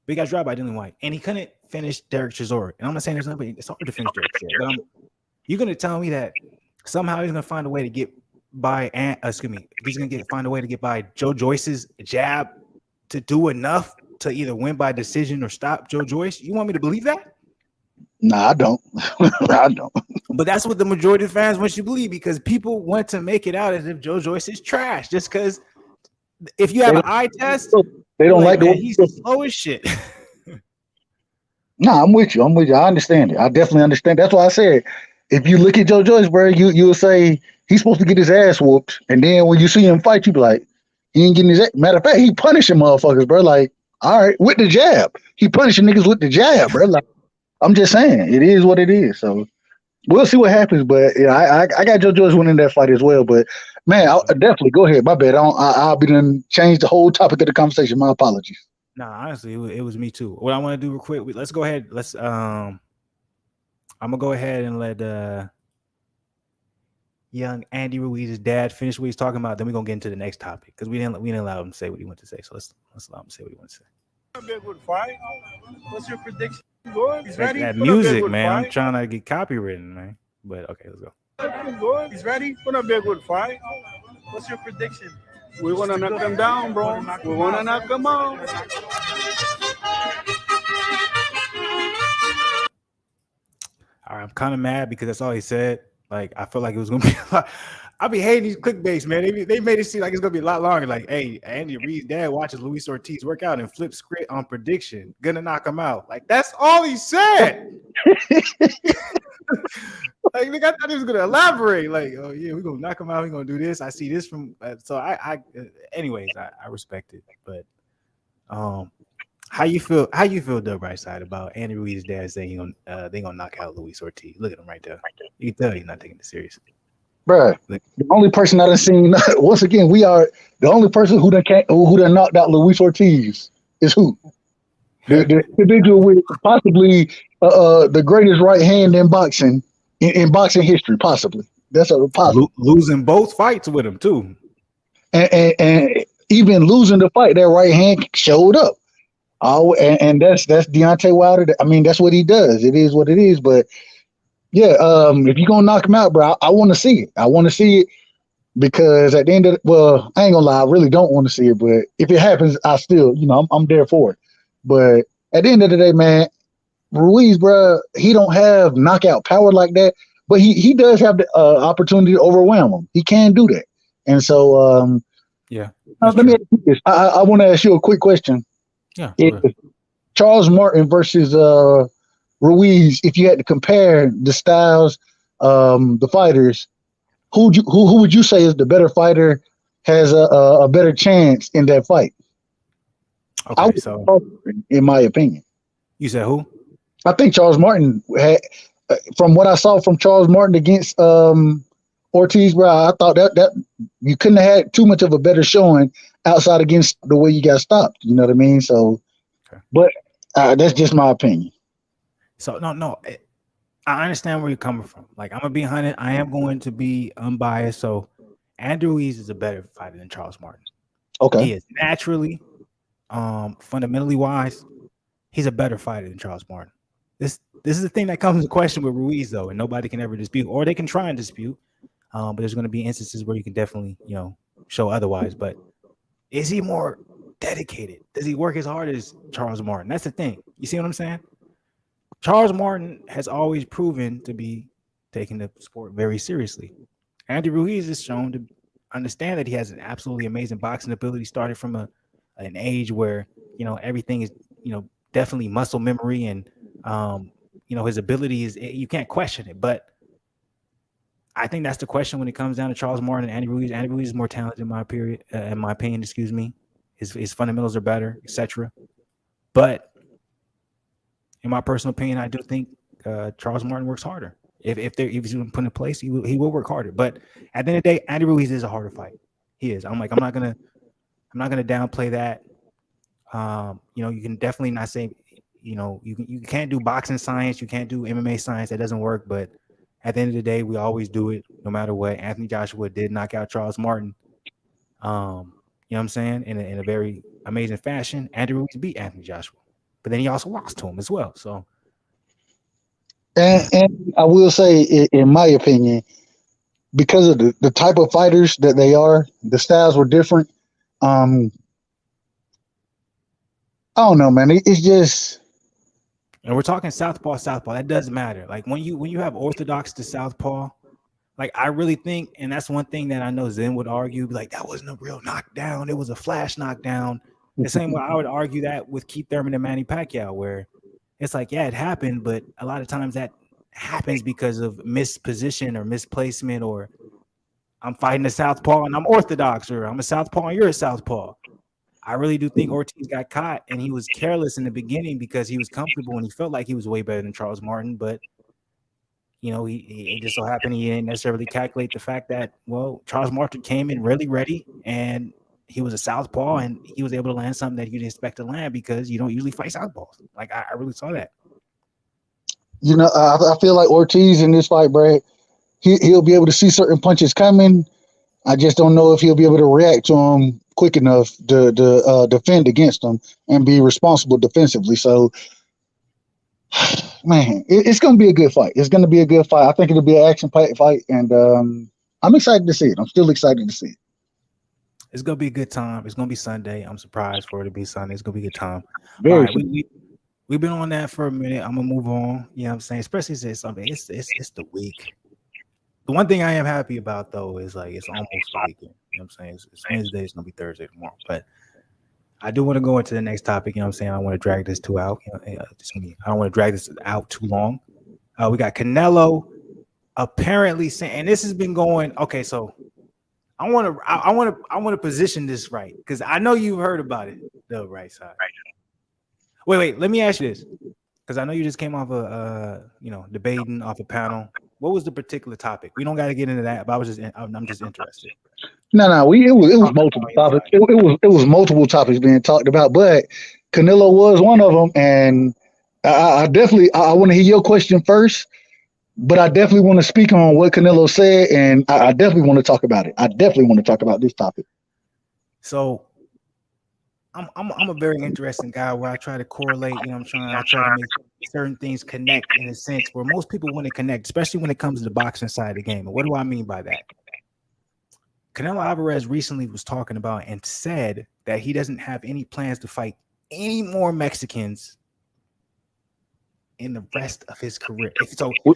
But he got dropped by Dillian White, and he couldn't finish Derek Chisora. And I'm not saying there's nothing, but it's hard to finish Derek Chisora. But you're gonna tell me that somehow he's gonna find a way to get by? He's gonna find a way to get by Joe Joyce's jab to do enough to either win by decision or stop Joe Joyce. You want me to believe that? Nah, I don't. I don't. But that's what the majority of fans want you to believe, because people want to make it out as if Joe Joyce is trash. Just because if you have an eye test, they don't like the he's slow as shit. Nah, I'm with you. I understand it. I definitely understand. That's why I said, if you look at Joe Joyce, bro, you'll say he's supposed to get his ass whooped, and then when you see him fight, you be like, he ain't getting his ass. Matter of fact, he punishing motherfuckers, bro. Like, all right, with the jab, he punishing niggas with the jab, bro. Like, I'm just saying, it is what it is. So we'll see what happens. But yeah, I got Joe Joyce winning that fight as well. But man, I'll definitely go ahead. My bad. I'll be done change the whole topic of the conversation. My apologies. Nah, honestly, it was me too. What I want to do real quick, let's go ahead. I'm gonna go ahead and let young Andy Ruiz's dad finish what he's talking about. Then we're gonna get into the next topic because we didn't allow him to say what he wanted to say. So let's allow him to say what he wants to say. What's your prediction? He's ready. That music, man. I'm trying to get copywritten, man. But okay, let's go. He's ready. Gonna be a good fight. What's your prediction? We wanna knock them down, bro. We wanna knock them out. kind of mad because that's all he said. Like, I feel like it was gonna be. I be hating these clickbaits, man. They made it seem like it's gonna be a lot longer. Like, hey, Andy Reid's dad watches Luis Ortiz work out and flip script on prediction, gonna knock him out. Like, that's all he said. Like, nigga, I thought he was gonna elaborate. Like, oh yeah, we're gonna knock him out. We're gonna do this. I see this from. So anyways, I respect it. But how you feel? How you feel, Doug Brightside, about Andy Ruiz's dad saying they gonna knock out Luis Ortiz? Look at him right there. You can tell he's not taking it serious. Bruh, the only person I done seen, once again, we are the only person who done knocked out Luis Ortiz is who? The individual with possibly the greatest right hand in boxing, in boxing history, possibly. That's a possible. Losing both fights with him, too. And even losing the fight, that right hand showed up. And that's Deontay Wilder. I mean, that's what he does. It is what it is, but yeah, if you're gonna knock him out, bro, I want to see it. I want to see it because at the end of I ain't gonna lie, I really don't want to see it. But if it happens, I still, I'm there for it. But at the end of the day, man, Ruiz, bro, he don't have knockout power like that, but he does have the opportunity to overwhelm him. He can do that, and so yeah. Let me ask you this. I want to ask you a quick question. Yeah. Charles Martin versus Ruiz, if you had to compare the styles, the fighters, who would you say is the better fighter, has a better chance in that fight? Okay, so in my opinion, you said who? I think Charles Martin had, from what I saw from Charles Martin against Ortiz, bro, I thought that you couldn't have had too much of a better showing outside against the way you got stopped. You know what I mean? So, okay. But that's just my opinion. So no, I understand where you're coming from. Like, I'm gonna be 100. I am going to be unbiased. So, Andrew Ruiz is a better fighter than Charles Martin. Okay, he is naturally, fundamentally wise, he's a better fighter than Charles Martin. This is the thing that comes into question with Ruiz, though, and nobody can ever dispute, or they can try and dispute. But there's going to be instances where you can definitely, show otherwise. But is he more dedicated? Does he work as hard as Charles Martin? That's the thing. You see what I'm saying? Charles Martin has always proven to be taking the sport very seriously. Andy Ruiz is shown to understand that he has an absolutely amazing boxing ability, started from an age where, everything is, definitely muscle memory, and, his ability is, you can't question it. But I think that's the question when it comes down to Charles Martin and Andy Ruiz. Andy Ruiz is more talented in my opinion, excuse me. His fundamentals are better, etc. But in my personal opinion, I do think Charles Martin works harder. If he's put in place, he will work harder. But at the end of the day, Andy Ruiz is a harder fight. He is. I'm not gonna downplay that. You can definitely not say, you can't do boxing science, you can't do MMA science. That doesn't work. But at the end of the day, we always do it no matter what. Anthony Joshua did knock out Charles Martin. You know what I'm saying? In a very amazing fashion. Andy Ruiz beat Anthony Joshua, but then he also lost to him as well. So, and I will say, in my opinion, because of the type of fighters that they are, the styles were different. I don't know, man. It's just, and we're talking southpaw. That doesn't matter. Like when you have orthodox to southpaw, like I really think, and that's one thing that I know Zen would argue, like that wasn't a real knockdown. It was a flash knockdown. The same way I would argue that with Keith Thurman and Manny Pacquiao, where it's like, yeah, it happened, but a lot of times that happens because of misposition or misplacement, or I'm fighting a southpaw and I'm orthodox, or I'm a southpaw and you're a southpaw. I really do think Ortiz got caught, and he was careless in the beginning because he was comfortable and he felt like he was way better than Charles Martin. But he just so happened he didn't necessarily calculate the fact that, well, Charles Martin came in really ready, and he was a southpaw, and he was able to land something that you didn't expect to land because you don't usually fight southpaws. Like I really saw that. I feel like Ortiz in this fight, Brad, he'll be able to see certain punches coming. I just don't know if he'll be able to react to them quick enough to defend against them and be responsible defensively. So, man, it's going to be a good fight. It's going to be a good fight. I think it'll be an action-packed fight, and I'm excited to see it. I'm still excited to see it. It's going to be a good time. It's going to be Sunday. I'm surprised for it to be Sunday. It's going to be a good time. Very all right, we've been on that for a minute. I'm gonna move on. You know what I'm saying? Especially since something. It's the week. The one thing I am happy about though is like it's almost the weekend. You know what I'm saying? It's Wednesday. It's gonna be Thursday tomorrow. But I do want to go into the next topic. You know what I'm saying? I want to drag this out. You know, I don't want to drag this out too long. We got Canelo apparently saying, and this has been going. Okay, so I want to position this right because I know you've heard about it. The right side. Wait. Let me ask you this because I know you just came off debating off a panel. What was the particular topic? We don't got to get into that, but I'm just interested. No. It was multiple topics. It was multiple topics being talked about, but Canelo was one of them. And I definitely want to hear your question first, but I definitely want to speak on what Canelo said, and I definitely want to talk about it. I definitely want to talk about this topic. So I'm a very interesting guy where I try to correlate. You know, I try to make certain things connect in a sense where most people want to connect, especially when it comes to the boxing side of the game. And what do I mean by that? Canelo Alvarez recently was talking about and said that he doesn't have any plans to fight any more Mexicans in the rest of his career. And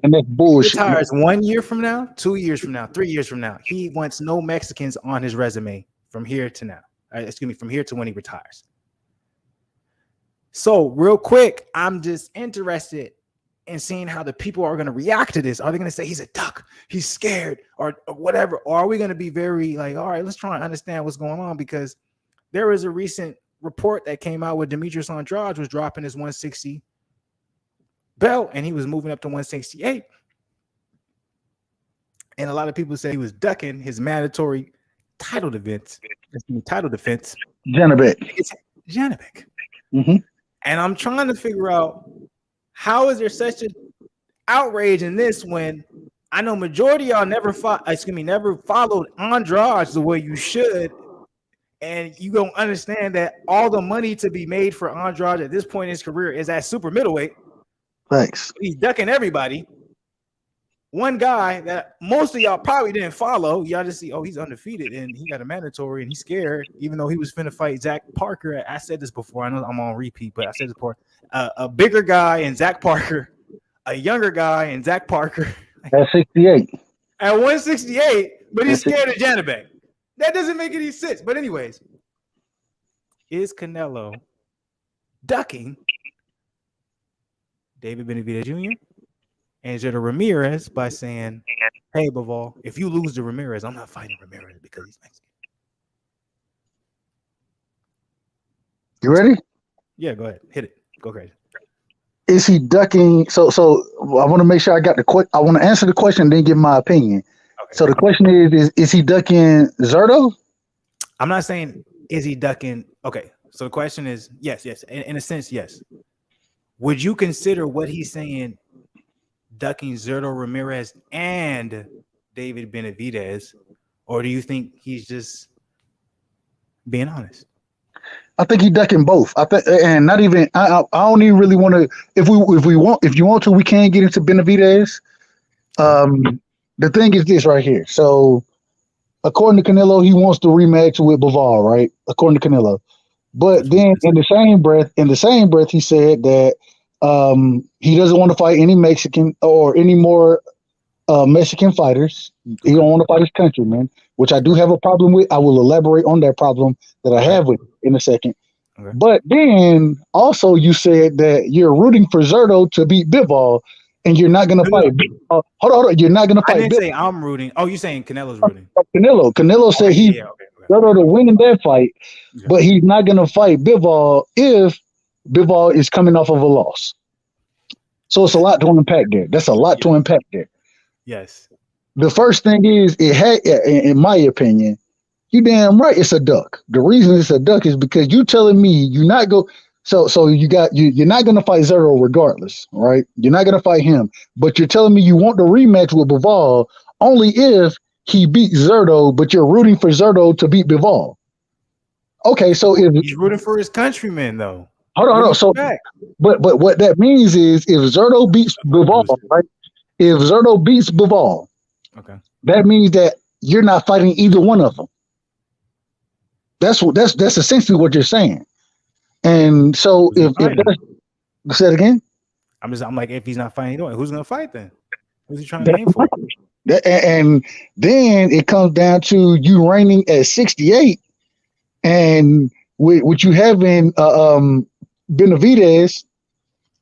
that's bullshit. Retires 1 year from now, 2 years from now, 3 years from now, he wants no Mexicans on his resume from here to now. From here to when he retires. So real quick, I'm just interested in seeing how the people are going to react to this. Are they going to say he's a duck, he's scared, or whatever? Or are we going to be very like, all right, let's try and understand what's going on? Because there was a recent report that came out where Demetrius Andrade was dropping his 160 belt and he was moving up to 168. And a lot of people say he was ducking his mandatory title defense. Janabek. It's Janabek. Mm-hmm. And I'm trying to figure out how is there such an outrage in this when I know majority of y'all never followed Andrade the way you should. And you don't understand that all the money to be made for Andrade at this point in his career is at super middleweight. Thanks. He's ducking everybody. One guy that most of y'all probably didn't follow, y'all just see, oh, he's undefeated and he got a mandatory and he's scared, even though he was finna fight Zach Parker. I said this before. I know I'm on repeat, but I said this before. A bigger guy and Zach Parker, a younger guy and Zach Parker. At 68. At 168, but he's scared of Janabek. That doesn't make any sense. But anyways, is Canelo ducking David Benavidez Jr. and Jada Ramirez by saying, hey, Bivol, if you lose to Ramirez, I'm not fighting Ramirez because he's Mexican. You ready? Yeah, go ahead. Hit it. Go crazy. Is he ducking? So I want to make sure I got I want to answer the question and then give my opinion. Okay. So the question is he ducking Zerto? I'm not saying is he ducking. Okay. So the question is yes. In a sense, yes. Would you consider what he's saying ducking Zerto Ramirez and David Benavidez, or do you think he's just being honest? I think he's ducking both. I think, and not even. I don't even really want to. If you want to, we can get into Benavidez. The thing is this right here. So, according to Canelo, he wants to rematch with Bivol, right? According to Canelo, but then in the same breath, he said that he doesn't want to fight any Mexican or any more Mexican fighters. He don't want to fight his countrymen, which I do have a problem with. I will elaborate on that problem that I have with in a second. Okay. But then also you said that you're rooting for Zerto to beat Bivol, and you're not going to fight. Hold on. You're not going to fight. I didn't say I'm rooting. Oh, you're saying Canelo's rooting. Canelo said Zerto to win in that fight, but he's not going to fight Bivol if Bivol is coming off of a loss. So it's a lot to unpack there. That's a lot to unpack there. Yes. The first thing is, in my opinion, you damn right it's a duck. The reason it's a duck is because you telling me you're not go. So you're not gonna fight Zerto regardless, right? You're not gonna fight him, but you're telling me you want the rematch with Bivol only if he beats Zerto, but you're rooting for Zerto to beat Bivol. Okay, so if he's rooting for his countrymen, though. Hold on. So, but what that means is if Zerto beats Bivol, right? If Zerto beats Bivol, okay, that means that you're not fighting either one of them. That's essentially what you're saying. And so Who's if fighting? that's say it again. I'm like, if he's not fighting, who's gonna fight then? Who's he trying to aim for? And then it comes down to you reigning at 68, and with you having Benavidez.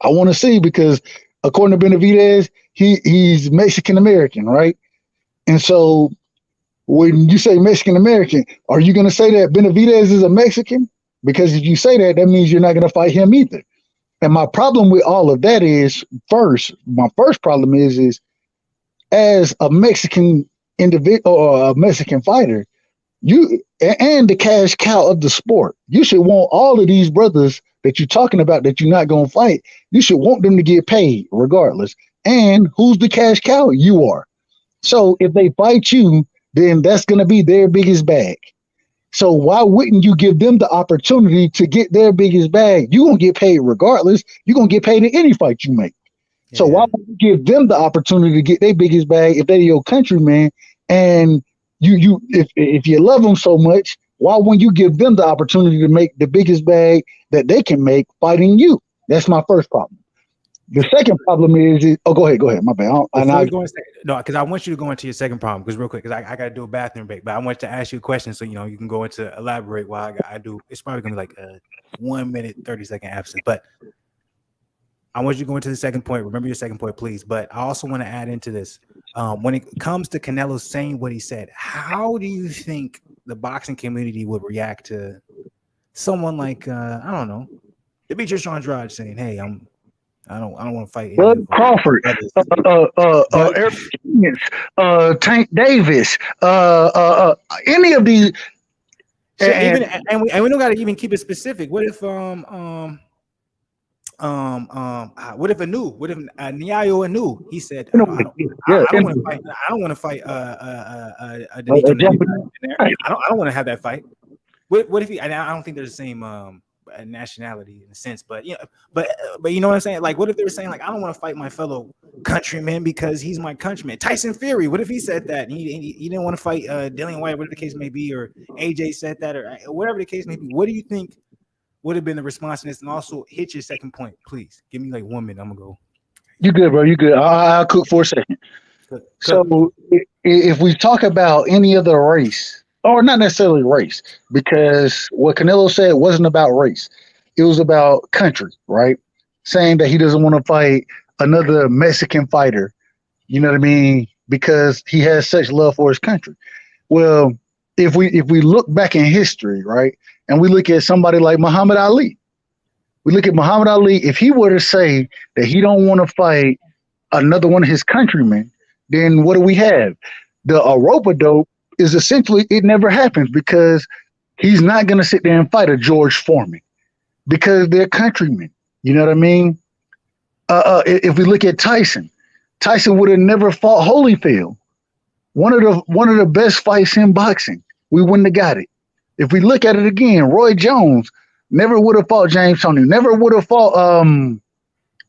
I want to see, because according to Benavidez, he's Mexican American, right? And so when you say Mexican American, are you going to say that Benavidez is a Mexican? Because if you say that, that means you're not going to fight him either. And my problem with all of that is, my first problem is as a Mexican individual or a Mexican fighter, you and the cash cow of the sport, you should want all of these brothers that you're talking about that you're not going to fight. You should want them to get paid regardless. And who's the cash cow? You are. So if they fight you, then that's going to be their biggest bag. So why wouldn't you give them the opportunity to get their biggest bag? You're going to get paid regardless. You're going to get paid in any fight you make. Yeah. So why would you give them the opportunity to get their biggest bag if they're your countrymen? And if you love them so much, why wouldn't you give them the opportunity to make the biggest bag that they can make fighting you? That's my first problem. The second problem is go ahead. My bad. No, because I want you to go into your second problem. Because real quick, because I got to do a bathroom break. But I want to ask you a question, so you can go into elaborate while I do. It's probably gonna be like a 1 minute 30-second absence. But I want you to go into the second point. Remember your second point, please. But I also want to add into this. When it comes to Canelo saying what he said, how do you think the boxing community would react to someone like I don't know, Demetrius Andrade saying, "Hey, I don't want to fight." Bud Crawford, Eric Tank Davis, any of these. And we don't got to even keep it specific. What if what if Nyayo Anu? He said, I don't want to fight I don't want to have that fight. What if he? I don't think they're the same nationality in a sense, but but you know what I'm saying? Like, what if they were saying, like, I don't want to fight my fellow countryman because he's my countryman? Tyson Fury, what if he said that? And he didn't want to fight Dillian White, whatever the case may be, or AJ said that, or whatever the case may be. What do you think would have been the response to this? And also hit your second point, please. Give me like 1 minute. I'm gonna go. You good, bro? You good? I'll cook for a second. Good. So if we talk about any other race, or not necessarily race, because what Canelo said wasn't about race. It was about country, right? Saying that he doesn't want to fight another Mexican fighter, you know what I mean? Because he has such love for his country. Well, if we look back in history, right, and we look at somebody like Muhammad Ali, if he were to say that he don't want to fight another one of his countrymen, then what do we have? The rope-a-dope is essentially, it never happens, because he's not going to sit there and fight a George Foreman because they're countrymen. You know what I mean? If we look at Tyson would have never fought Holyfield. One of the best fights in boxing. We wouldn't have got it. If we look at it again, Roy Jones never would have fought James Toney. Never would have fought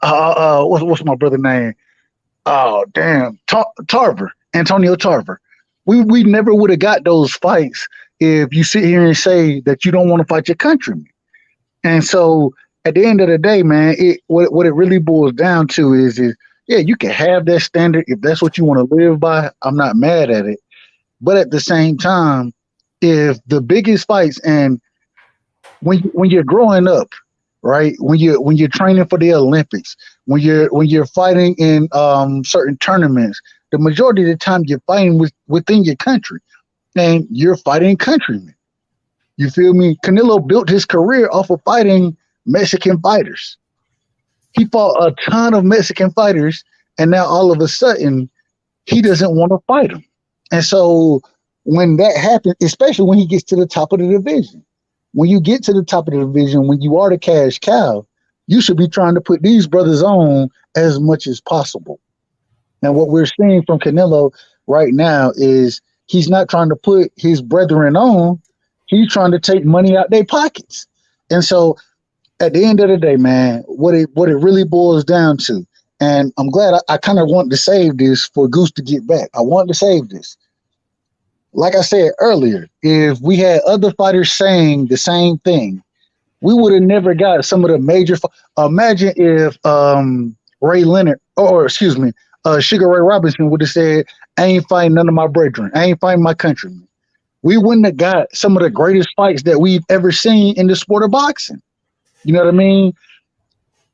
what's my brother's name? Oh damn, Tarver, Antonio Tarver. We never would have got those fights if you sit here and say that you don't want to fight your countrymen. And so at the end of the day, man, what it really boils down to is yeah, you can have that standard if that's what you want to live by. I'm not mad at it. But at the same time, if the biggest fights, and when you're growing up, right, when you're training for the Olympics, when you're fighting in certain tournaments, the majority of the time you're fighting within your country, and you're fighting countrymen. You feel me? Canelo built his career off of fighting Mexican fighters. He fought a ton of Mexican fighters, and now all of a sudden he doesn't want to fight them. And so when that happens, especially when he gets to the top of the division, when you get to the top of the division, when you are the cash cow, you should be trying to put these brothers on as much as possible. And what we're seeing from Canelo right now is he's not trying to put his brethren on. He's trying to take money out their pockets. And so at the end of the day, man, what it really boils down to, and I'm glad I kind of want to save this for Goose to get back. I want to save this. Like I said earlier, if we had other fighters saying the same thing, we would have never got some of the major. Imagine if Ray Leonard, or excuse me, Sugar Ray Robinson would have said, "I ain't fighting none of my brethren. I ain't fighting my countrymen." We wouldn't have got some of the greatest fights that we've ever seen in the sport of boxing. You know what I mean?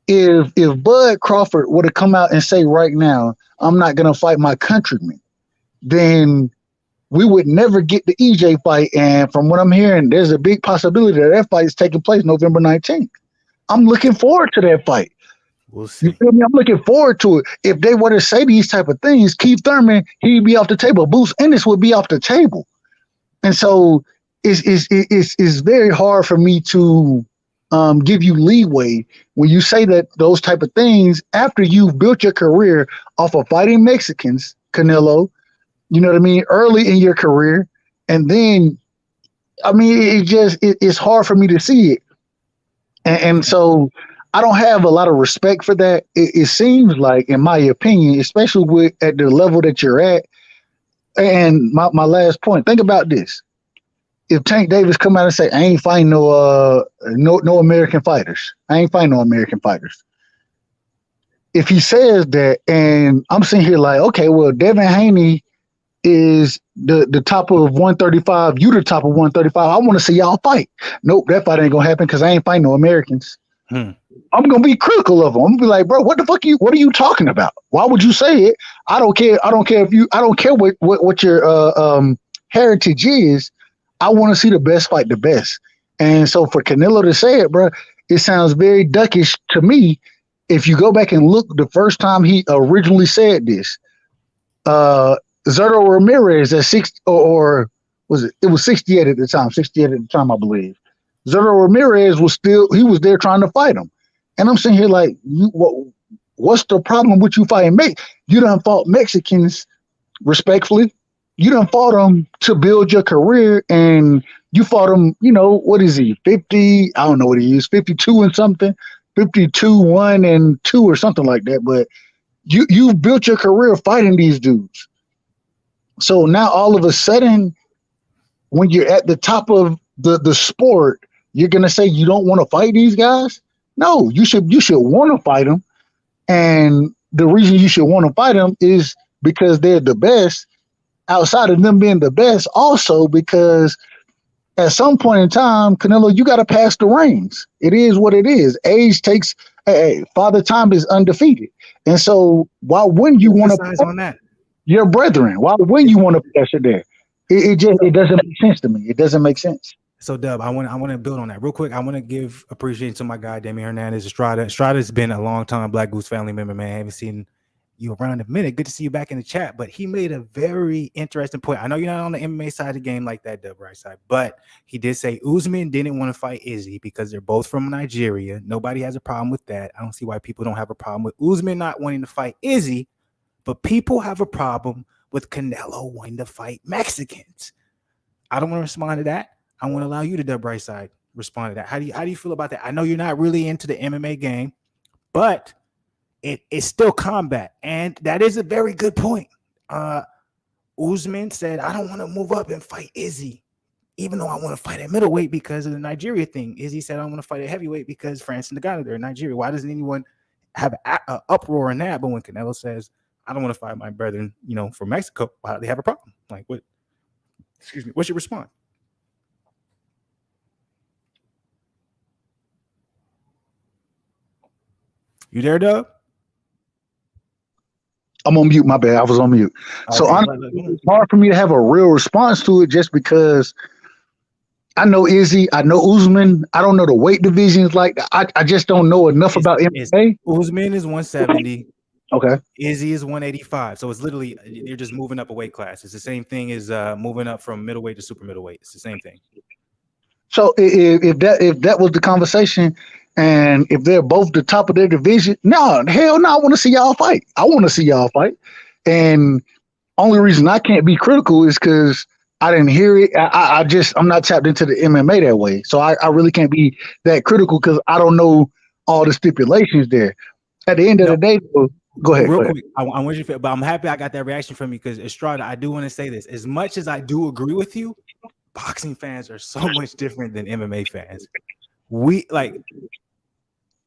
If Bud Crawford would have come out and say right now, "I'm not gonna fight my countrymen," then we would never get the EJ fight. And from what I'm hearing, there's a big possibility that fight is taking place November 19th. I'm looking forward to that fight. We'll see. You feel me? I'm looking forward to it. If they were to say these type of things, Keith Thurman, he'd be off the table. Bruce Ennis would be off the table. And so it's very hard for me to give you leeway when you say that those type of things after you've built your career off of fighting Mexicans, Canelo, you know what I mean, early in your career. And then, I mean, it's hard for me to see it. And so I don't have a lot of respect for that. It seems like, in my opinion, especially at the level that you're at. And my last point, think about this. If Tank Davis come out and say, "I ain't fighting no American fighters. I ain't fighting no American fighters." If he says that, and I'm sitting here like, okay, well, Devin Haney is the top of 135. You the top of 135. I want to see y'all fight. Nope, that fight ain't gonna happen because I ain't fighting no Americans. I'm gonna be critical of them. I'm gonna be like, bro, what the fuck what are you talking about? Why would you say it? I don't care what your heritage is. I want to see the best fight the best. And so for Canelo to say it, bro, it sounds very duckish to me. If you go back and look the first time he originally said this, Zerto Ramirez at 60, or was it? It was 68 at the time. 68 at the time, I believe. Zerto Ramirez was there trying to fight him. And I'm sitting here like, what's the problem with you fighting me? You done fought Mexicans respectfully. You done fought them to build your career, and you fought them, what is he, 50? I don't know what he is, 52 and something, 52, 1 and 2 or something like that. But you've built your career fighting these dudes. So now all of a sudden, when you're at the top of the sport, you're going to say you don't want to fight these guys? No, you should want to fight them. And the reason you should want to fight them is because they're the best. Outside of them being the best, also because at some point in time, Canelo, you got to pass the reins. It is what it is. Age takes. Father Time is undefeated, and so why wouldn't you want to on that? Your brethren? Why wouldn't you want to pressure there? It doesn't make sense to me. It doesn't make sense. So Dub, I want to build on that real quick. I want to give appreciation to my guy Damian Hernandez, Estrada. Estrada's been a long time Black Goose family member, man. I haven't seen you around a minute. Good to see you back in the chat. But he made a very interesting point. I know you're not on the MMA side of the game like that, Dub, right side, but he did say Usman didn't want to fight Izzy because they're both from Nigeria. Nobody has a problem with that. I don't see why people don't have a problem with Usman not wanting to fight Izzy, but people have a problem with Canelo wanting to fight Mexicans. I don't want to respond to that. I want to allow you to, Dub, right side, respond to that. How do you feel about that? I know you're not really into the MMA game, but it's still combat, and that is a very good point. Usman said, "I don't want to move up and fight Izzy, even though I want to fight at middleweight because of the Nigeria thing." Izzy said, "I want to fight at heavyweight because France and Ghana, they're in Nigeria." Why doesn't anyone have an uproar in that? But when Canelo says, "I don't want to fight my brethren, from Mexico," why do they have a problem? Like, what? Excuse me. What's your response? You there, Doug? I'm on mute. My bad. I was on mute. So honestly, it's hard for me to have a real response to it just because I know Izzy, I know Usman. I don't know the weight divisions. Like I just don't know enough about MMA. Usman is 170. Okay. Izzy is 185. So it's literally, you're just moving up a weight class. It's the same thing as moving up from middleweight to super middleweight. It's the same thing. So if that was the conversation, and if they're both the top of their division, hell no, I want to see y'all fight. I want to see y'all fight. And only reason I can't be critical is because I didn't hear it. I'm not tapped into the MMA that way. So I really can't be that critical because I don't know all the stipulations there. At the end of the day, go ahead. Real quick, I want you to, but I'm happy I got that reaction from you because Estrada, I do want to say this. As much as I do agree with you, boxing fans are so much different than MMA fans. we like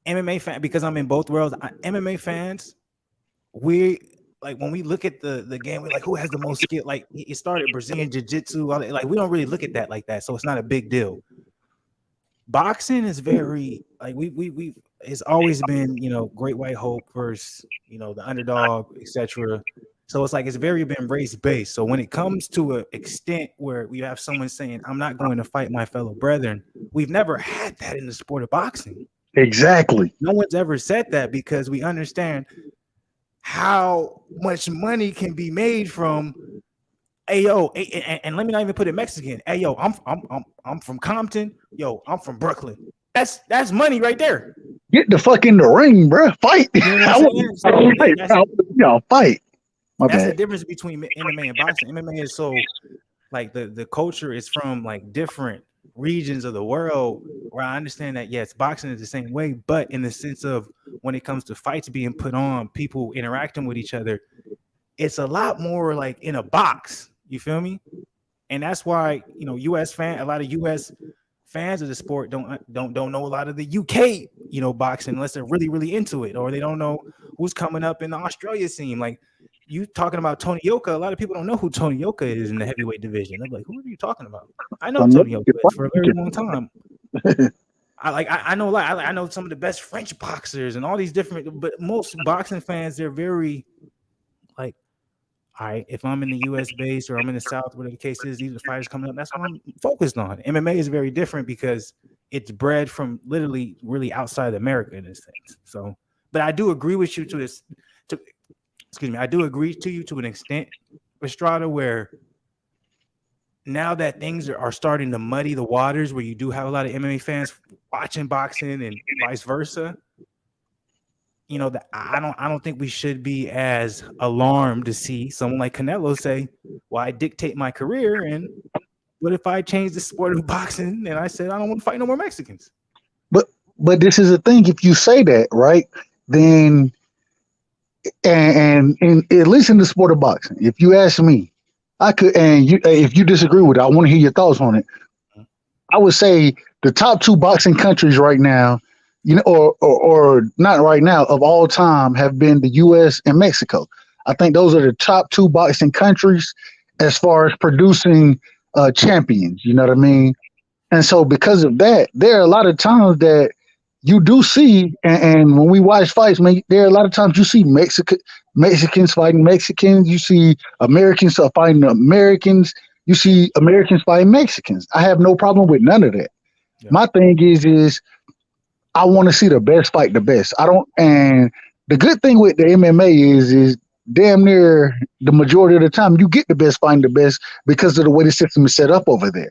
MMA fan because I'm in both worlds. MMA fans, we like when we look at the game, we're like, who has the most skill? Like it started Brazilian jiu-jitsu, all that. Like we don't really look at that like that, so it's not a big deal. Boxing is very like we it's always been, you know, Great White Hope versus, you know, the underdog, etc. So it's like it's very been race based. So when it comes to an extent where we have someone saying, I'm not going to fight my fellow brethren, we've never had that in the sport of boxing. Exactly. No one's ever said that because we understand how much money can be made from Ayo, and let me not even put it Mexican. Ayo, I'm from Compton. Yo, I'm from Brooklyn. That's money right there. Get the fuck in the ring, bro. Fight. You know what I'm saying? Fight. My That's bad. the difference between MMA and boxing. MMA is so like the culture is from like different regions of the world where I understand that yes, boxing is the same way, but in the sense of when it comes to fights being put on, people interacting with each other, it's a lot more like in a box. You feel me? And that's why, you know, a lot of US fans of the sport don't know a lot of the UK, you know, boxing unless they're really, really into it, or they don't know who's coming up in the Australia scene. Like you talking about Tony Yoka, a lot of people don't know who Tony Yoka is in the heavyweight division. They're like, who are you talking about? I know Tony Yoka for a very long time. I know a lot. I know some of the best French boxers and all these different, but most boxing fans, they're very like, all right, if I'm in the US base or I'm in the South, whatever the case is, these are the fighters coming up. That's what I'm focused on. MMA is very different because it's bred from literally really outside America in a sense. So, but I do agree with you I do agree to you to an extent, Estrada, where now that things are starting to muddy the waters, where you do have a lot of MMA fans watching boxing and vice versa. You know, that I don't think we should be as alarmed to see someone like Canelo say, well, I dictate my career, and what if I change the sport of boxing and I said I don't want to fight no more Mexicans? But this is the thing, if you say that, right, then and at least in the sport of boxing, if you ask me, I could, and you, if you disagree with it, I want to hear your thoughts on it. I would say the top two boxing countries right now, you know, or not right now, of all time, have been the U.S. and Mexico. I think those are the top two boxing countries as far as producing champions. You know what I mean? And so because of that, there are a lot of times that you do see, and when we watch fights, man, there are a lot of times you see Mexicans fighting Mexicans, you see Americans fighting Americans, you see Americans fighting Mexicans. I have no problem with none of that. Yeah. My thing is I want to see the best fight the best. I don't, and the good thing with the MMA is damn near the majority of the time you get the best fighting the best because of the way the system is set up over there.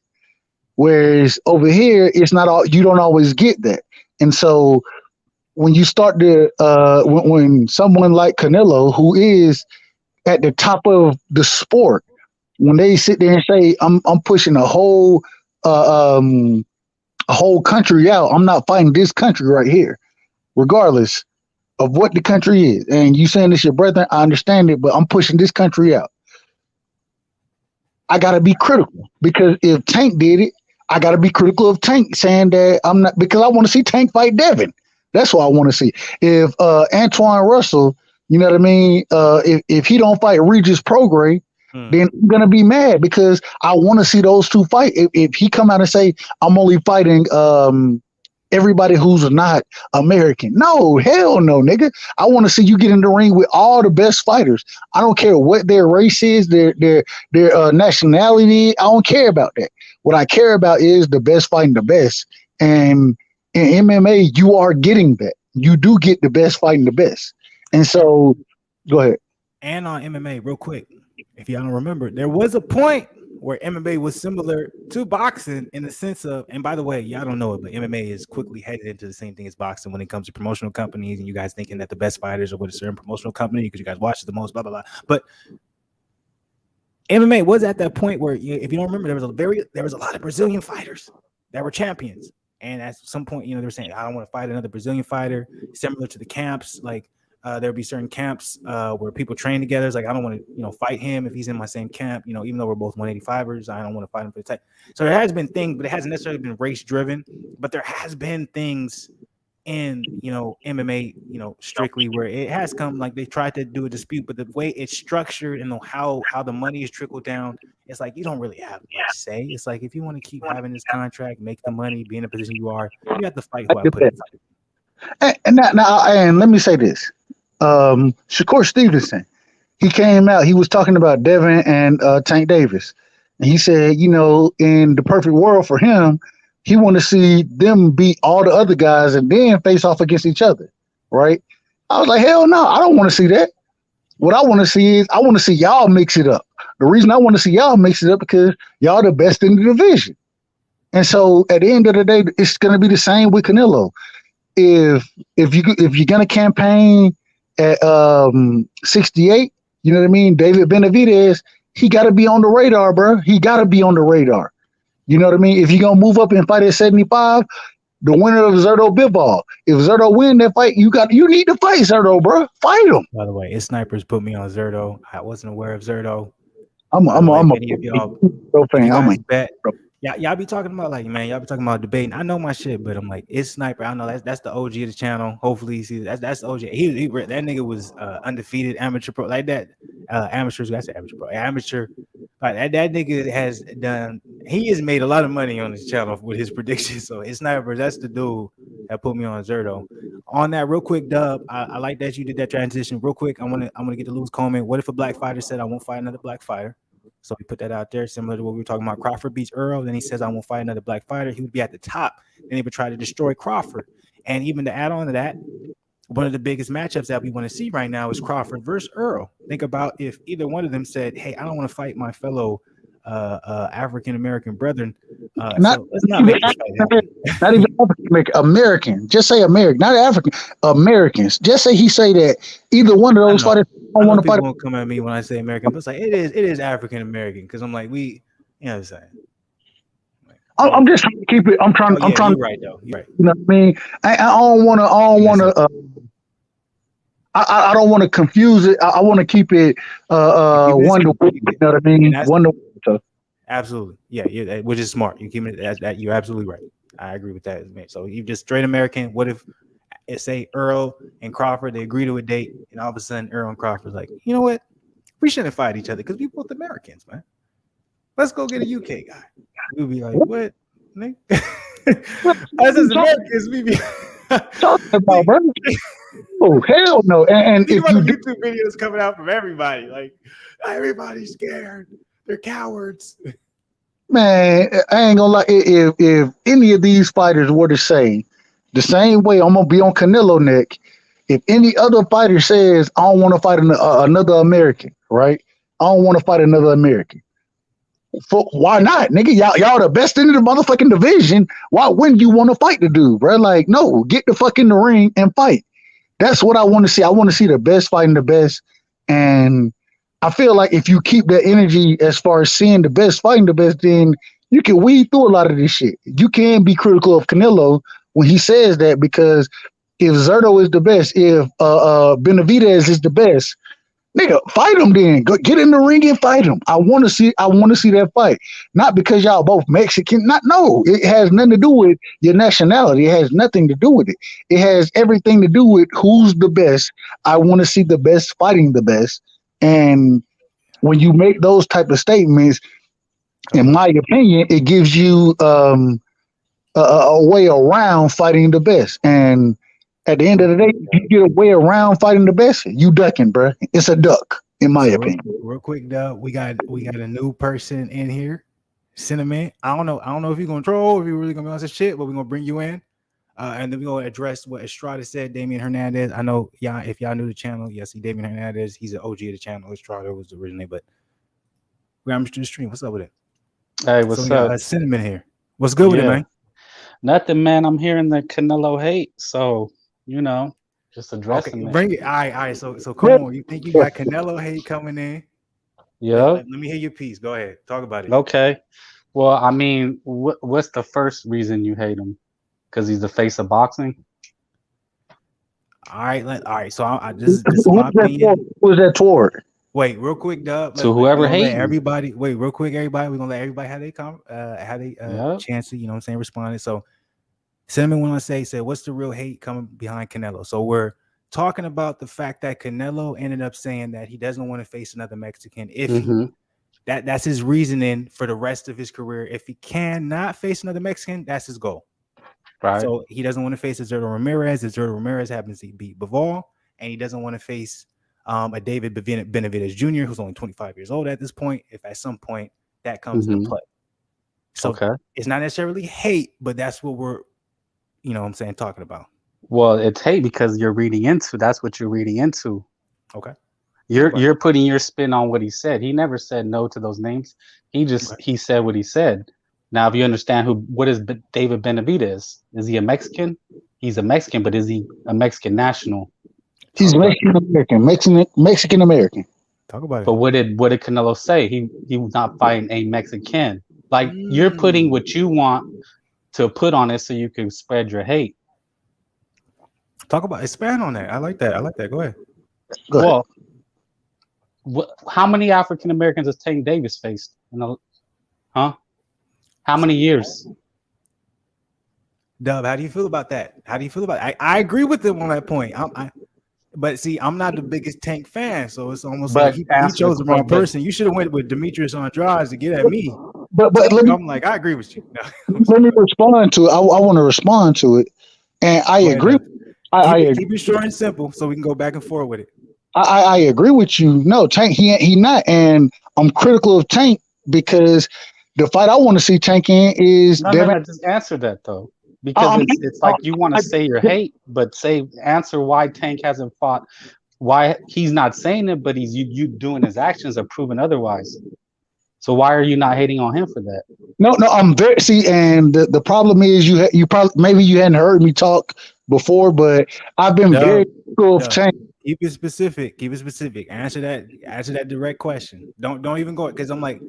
Whereas over here, it's not all, you don't always get that. And so when you start to, when someone like Canelo, who is at the top of the sport, when they sit there and say, I'm pushing a whole country out, I'm not fighting this country right here, regardless of what the country is. And you saying this your brother, I understand it, but I'm pushing this country out. I got to be critical, because if Tank did it, I got to be critical of Tank saying that I'm not, because I want to see Tank fight Devin. That's what I want to see. If Antoine Russell, you know what I mean? If he don't fight Regis Prograis, then I'm going to be mad, because I want to see those two fight. If he come out and say, I'm only fighting everybody who's not American. No, hell no, nigga. I want to see you get in the ring with all the best fighters. I don't care what their race is, their nationality. I don't care about that. What I care about is the best fighting the best. And in MMA, you are getting that. You do get the best fighting the best. And so, go ahead. And on MMA, real quick, if y'all don't remember, there was a point where MMA was similar to boxing in the sense of, and by the way, y'all don't know it, but MMA is quickly headed into the same thing as boxing when it comes to promotional companies, and you guys thinking that the best fighters are with a certain promotional company because you guys watch it the most, blah, blah, blah. But MMA was at that point where, if you don't remember, there was a lot of Brazilian fighters that were champions. And at some point, they were saying, I don't want to fight another Brazilian fighter, similar to the camps, like There'll be certain camps where people train together. It's like, I don't want to, fight him if he's in my same camp. Even though we're both 185ers, I don't want to fight him for the title. So there has been things, but it hasn't necessarily been race driven. But there has been things in MMA, strictly where it has come, like they tried to do a dispute, but the way it's structured and how the money is trickled down, it's like you don't really have much say. It's like, if you want to keep having this contract, make the money, be in the position you are, you have to fight who I put in. And let me say this. Shakur Stevenson, he came out, he was talking about Devin and Tank Davis. And he said, in the perfect world for him, he want to see them beat all the other guys and then face off against each other, right? I was like, hell no, I don't want to see that. What I want to see is, I want to see y'all mix it up. The reason I want to see y'all mix it up because y'all the best in the division. And so at the end of the day, it's going to be the same with Canelo. If you're gonna campaign at 68, you know what I mean, David Benavidez, he got to be on the radar, bro. He got to be on the radar. You know what I mean? If you're gonna move up and fight at 75, the winner of Zurdo Bivol. If Zurdo win that fight, you need to fight Zurdo, bro. Fight him. By the way, Snipers put me on Zurdo. I wasn't aware of Zurdo. I'm a fan. I'm a bet. Y'all be talking about, like, man, y'all be talking about debating. I know my shit, but I'm like, it's Sniper. I know that's the OG of the channel. Hopefully, you see that's the OG. He that nigga was undefeated amateur pro, like that. Amateurs, I said amateur pro, amateur. Like that nigga has done. He has made a lot of money on this channel with his predictions. So it's Sniper. That's the dude that put me on Zurdo. On that, real quick, Dub. I like that you did that transition real quick. I'm gonna get to Lou's comment. What if a black fighter said, I won't fight another black fighter? So he put that out there, similar to what we were talking about. Crawford beats Earl. Then he says, I won't fight another black fighter. He would be at the top. Then he would try to destroy Crawford. And even to add on to that, one of the biggest matchups that we want to see right now is Crawford versus Earl. Think about if either one of them said, hey, I don't want to fight my fellow African-American brethren. Not even American. Just say American, not African. Americans. Just say he say that either one of those fighters don't want to fight. Won't come at me when I say American, but it's like it is African-American, because I'm like, you know what I'm saying. I'm just trying to keep it. I'm trying. You're right, though. You're right. You know what I mean? I don't want to. I don't want to confuse it. I want to keep it one to one. You know what I mean? One to one. Absolutely, yeah, which is smart. You keep it as that. You're absolutely right. I agree with that. So you just straight American. What if it say Earl and Crawford, they agree to a date, and all of a sudden Earl and Crawford's like, you know what? We shouldn't fight each other because we both Americans, man. Let's go get a UK guy. We'll be like, what? As Americans, we be talking about, bro. Oh, hell no. And if you YouTube videos coming out from everybody, like, everybody's scared. They're cowards. Man, I ain't gonna lie. If any of these fighters were to say the same way, I'm gonna be on Canelo neck. If any other fighter says, I don't want to fight another American, right? I don't want to fight another American. Why not, nigga? Y'all the best in the motherfucking division. Why wouldn't you want to fight the dude, bro? Like, no, get the fuck in the ring and fight. That's what I want to see. I want to see the best fighting the best. And I feel like if you keep that energy as far as seeing the best fighting the best, then you can weed through a lot of this shit. You can be critical of Canelo when he says that, because if Zurdo is the best, if Benavidez is the best, nigga, fight him then. Go get in the ring and fight him. I want to see that fight. Not because y'all both Mexican. No, it has nothing to do with your nationality. It has nothing to do with it. It has everything to do with who's the best. I want to see the best fighting the best. And when you make those type of statements, in my opinion, it gives you a way around fighting the best. And at the end of the day, if you get a way around fighting the best, you ducking, bro. It's a duck, in my opinion. Real quick, Doug, we got a new person in here, Cinnamon. I don't know if you're gonna troll, if you're really gonna be on some shit, but we're gonna bring you in. And then we're gonna address what Estrada said. Damian Hernandez. I know, if y'all knew the channel, see Damian Hernandez. He's an OG of the channel. Estrada was the original, but we got Mr. Stream. What's up with it? Hey, what's up? Cinnamon here. What's good with it, man? Nothing, man. I'm hearing the Canelo hate, so just addressing it. Bring it. All right. So come on. You think you got Canelo hate coming in? Yeah. Let me hear your piece. Go ahead. Talk about it. Okay. Well, I mean, what's the first reason you hate him? Because he's the face of boxing? All right, all right. So this is my opinion. Who is that toward? Wait, real quick, Dub. To whoever we gonna let hating. everybody. Wait, real quick, everybody. We're gonna let everybody have a Yep. chance to, you know what I'm saying, respond. So Cinnamon went on to say, what's the real hate coming behind Canelo? So we're talking about the fact that Canelo ended up saying that he doesn't want to face another Mexican if he that's his reasoning for the rest of his career. If he cannot face another Mexican, that's his goal. Right. So he doesn't want to face Eduardo Ramirez. Eduardo Ramirez happens to beat Bivol, and he doesn't want to face a David Benavidez Jr., who's only 25 years old at this point, if at some point that comes into play. So it's not necessarily hate, but that's what we're, you know what I'm saying, talking about. Well, it's hate because you're reading into. That's what you're reading into. Okay. You're putting your spin on what he said. He never said no to those names. He said what he said. Now, if you understand what is David Benavidez? Is he a Mexican? He's a Mexican, but is he a Mexican national? He's Mexican American. Talk about it. But what did Canelo say? He was not fighting a Mexican. Like you're putting what you want to put on it so you can spread your hate. Expand on that. I like that. Go ahead. Well, how many African Americans has Tank Davis faced? How many years? Dub, how do you feel about that? I agree with him on that point. But see, I'm not the biggest Tank fan, so it's almost like he chose the wrong person. You should have went with Demetrius Andrade to get at me. But I'm like, I agree with you. No. Let me respond to it. I want to respond to it, and I agree. Keep it short and simple, so we can go back and forth with it. I agree with you. No, Tank, he not, and I'm critical of Tank because the fight I want to see Tank in is. No, just answer that though. Because it's like you want to say your hate, but answer why Tank hasn't fought. Why he's not saying it, but he's you doing his actions are proving otherwise. So why are you not hating on him for that? No, I'm very and the problem is you probably maybe you hadn't heard me talk before, but I've been very critical of Tank. Keep it specific. Answer that direct question. Don't even go because I'm like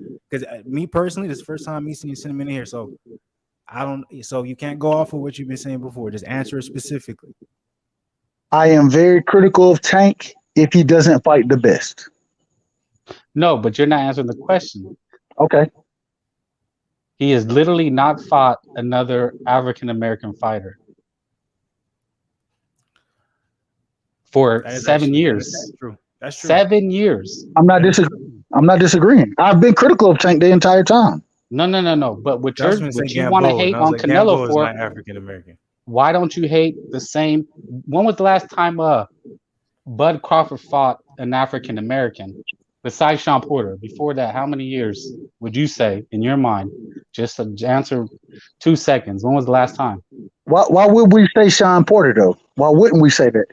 me personally, this is the first time me seeing Cinnamon in here, so. So you can't go off of what you've been saying before. Just answer it specifically. I am very critical of Tank if he doesn't fight the best. No, but you're not answering the question. Okay. He has literally not fought another African American fighter for 7 years. That's true. 7 years. I'm not disagreeing. I've been critical of Tank the entire time. No. But what you want to hate on Canelo for? African American. Why don't you hate the same? When was the last time Bud Crawford fought an African American besides Sean Porter? Before that, how many years would you say in your mind? Just answer 2 seconds. When was the last time? Why would we say Sean Porter though? Why wouldn't we say that?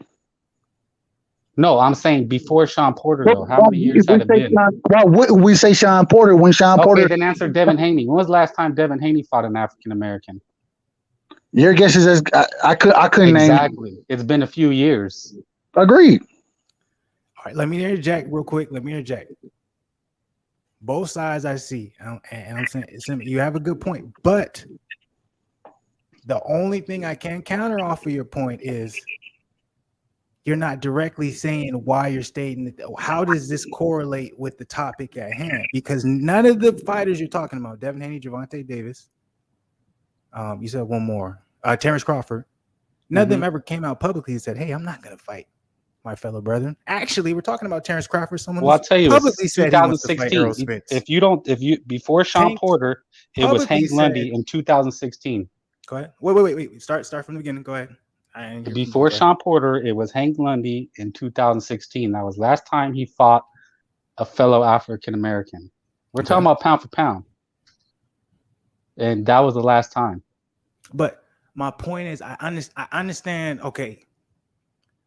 No, I'm saying before Sean Porter, though. How many years had it been? Why wouldn't we say Sean Porter when Sean Porter? Okay, then answer Devin Haney. When was the last time Devin Haney fought an African American? Your guess is as I couldn't name. Exactly. It's been a few years. Agreed. All right, let me interject real quick. Both sides I see, and I'm saying you have a good point, but the only thing I can counter off of your point is you're not directly saying why you're stating it. How does this correlate with the topic at hand? Because none of the fighters you're talking about, Devin Haney, Gervonta Davis, you said one more, Terrence Crawford, none of them ever came out publicly and said, hey, I'm not going to fight my fellow brethren. Actually, we're talking about Terrence Crawford. Someone I'll tell you, publicly said 2016. Before Sean Porter, it was Hank Lundy in 2016. Go ahead. Wait. Start from the beginning. Go ahead. Before Sean Porter, it was Hank Lundy in 2016. That was last time he fought a fellow African American. We're talking about pound for pound, and that was the last time. But my point is, I understand. Okay,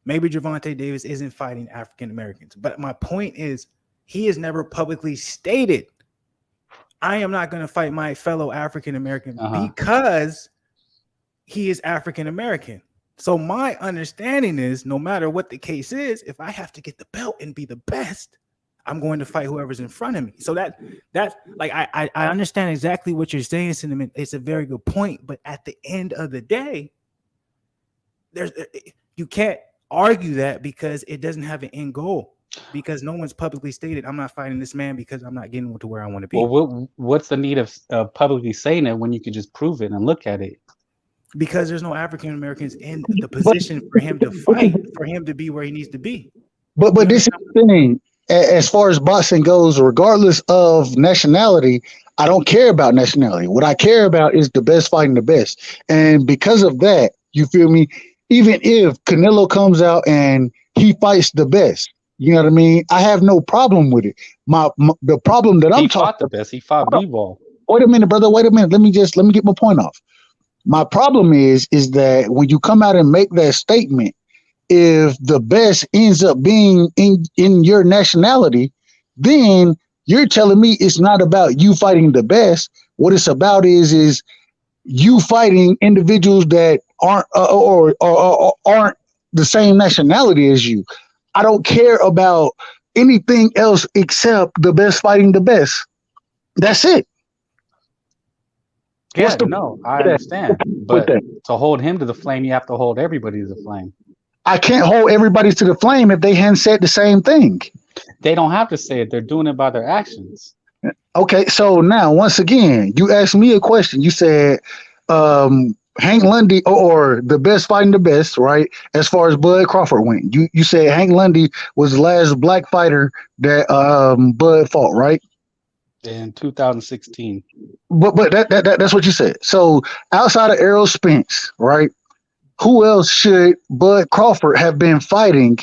maybe Gervonta Davis isn't fighting African Americans, but my point is, he has never publicly stated, "I am not going to fight my fellow African American because he is African American." So my understanding is, no matter what the case is, if I have to get the belt and be the best, I'm going to fight whoever's in front of me. So that's like I understand exactly what you're saying, Cinnamon. It's a very good point, but at the end of the day, you can't argue that because it doesn't have an end goal. Because no one's publicly stated, I'm not fighting this man because I'm not getting to where I want to be. Well, what's the need of publicly saying it when you could just prove it and look at it? Because there's no African Americans in the position for him to fight, for him to be where he needs to be. But this is the thing. As far as boxing goes, regardless of nationality, I don't care about nationality. What I care about is the best fighting the best. And because of that, you feel me? Even if Canelo comes out and he fights the best, you know what I mean? I have no problem with it. The problem that He fought the best. He fought B-ball. Wait a minute, brother. Wait a minute. Let me get my point off. My problem is that when you come out and make that statement, if the best ends up being in your nationality, then you're telling me it's not about you fighting the best. What it's about is you fighting individuals that aren't or aren't the same nationality as you. I don't care about anything else except the best fighting the best. That's it. Yeah, no, I understand. But to hold him to the flame, you have to hold everybody to the flame. I can't hold everybody to the flame if they hadn't said the same thing. They don't have to say it. They're doing it by their actions. Okay, so now, once again, you asked me a question. You said Hank Lundy or the best fighting the best, right? As far as Bud Crawford went. You said Hank Lundy was the last black fighter that Bud fought, right? In 2016. But that's what you said. So outside of Errol Spence, right? Who else should Bud Crawford have been fighting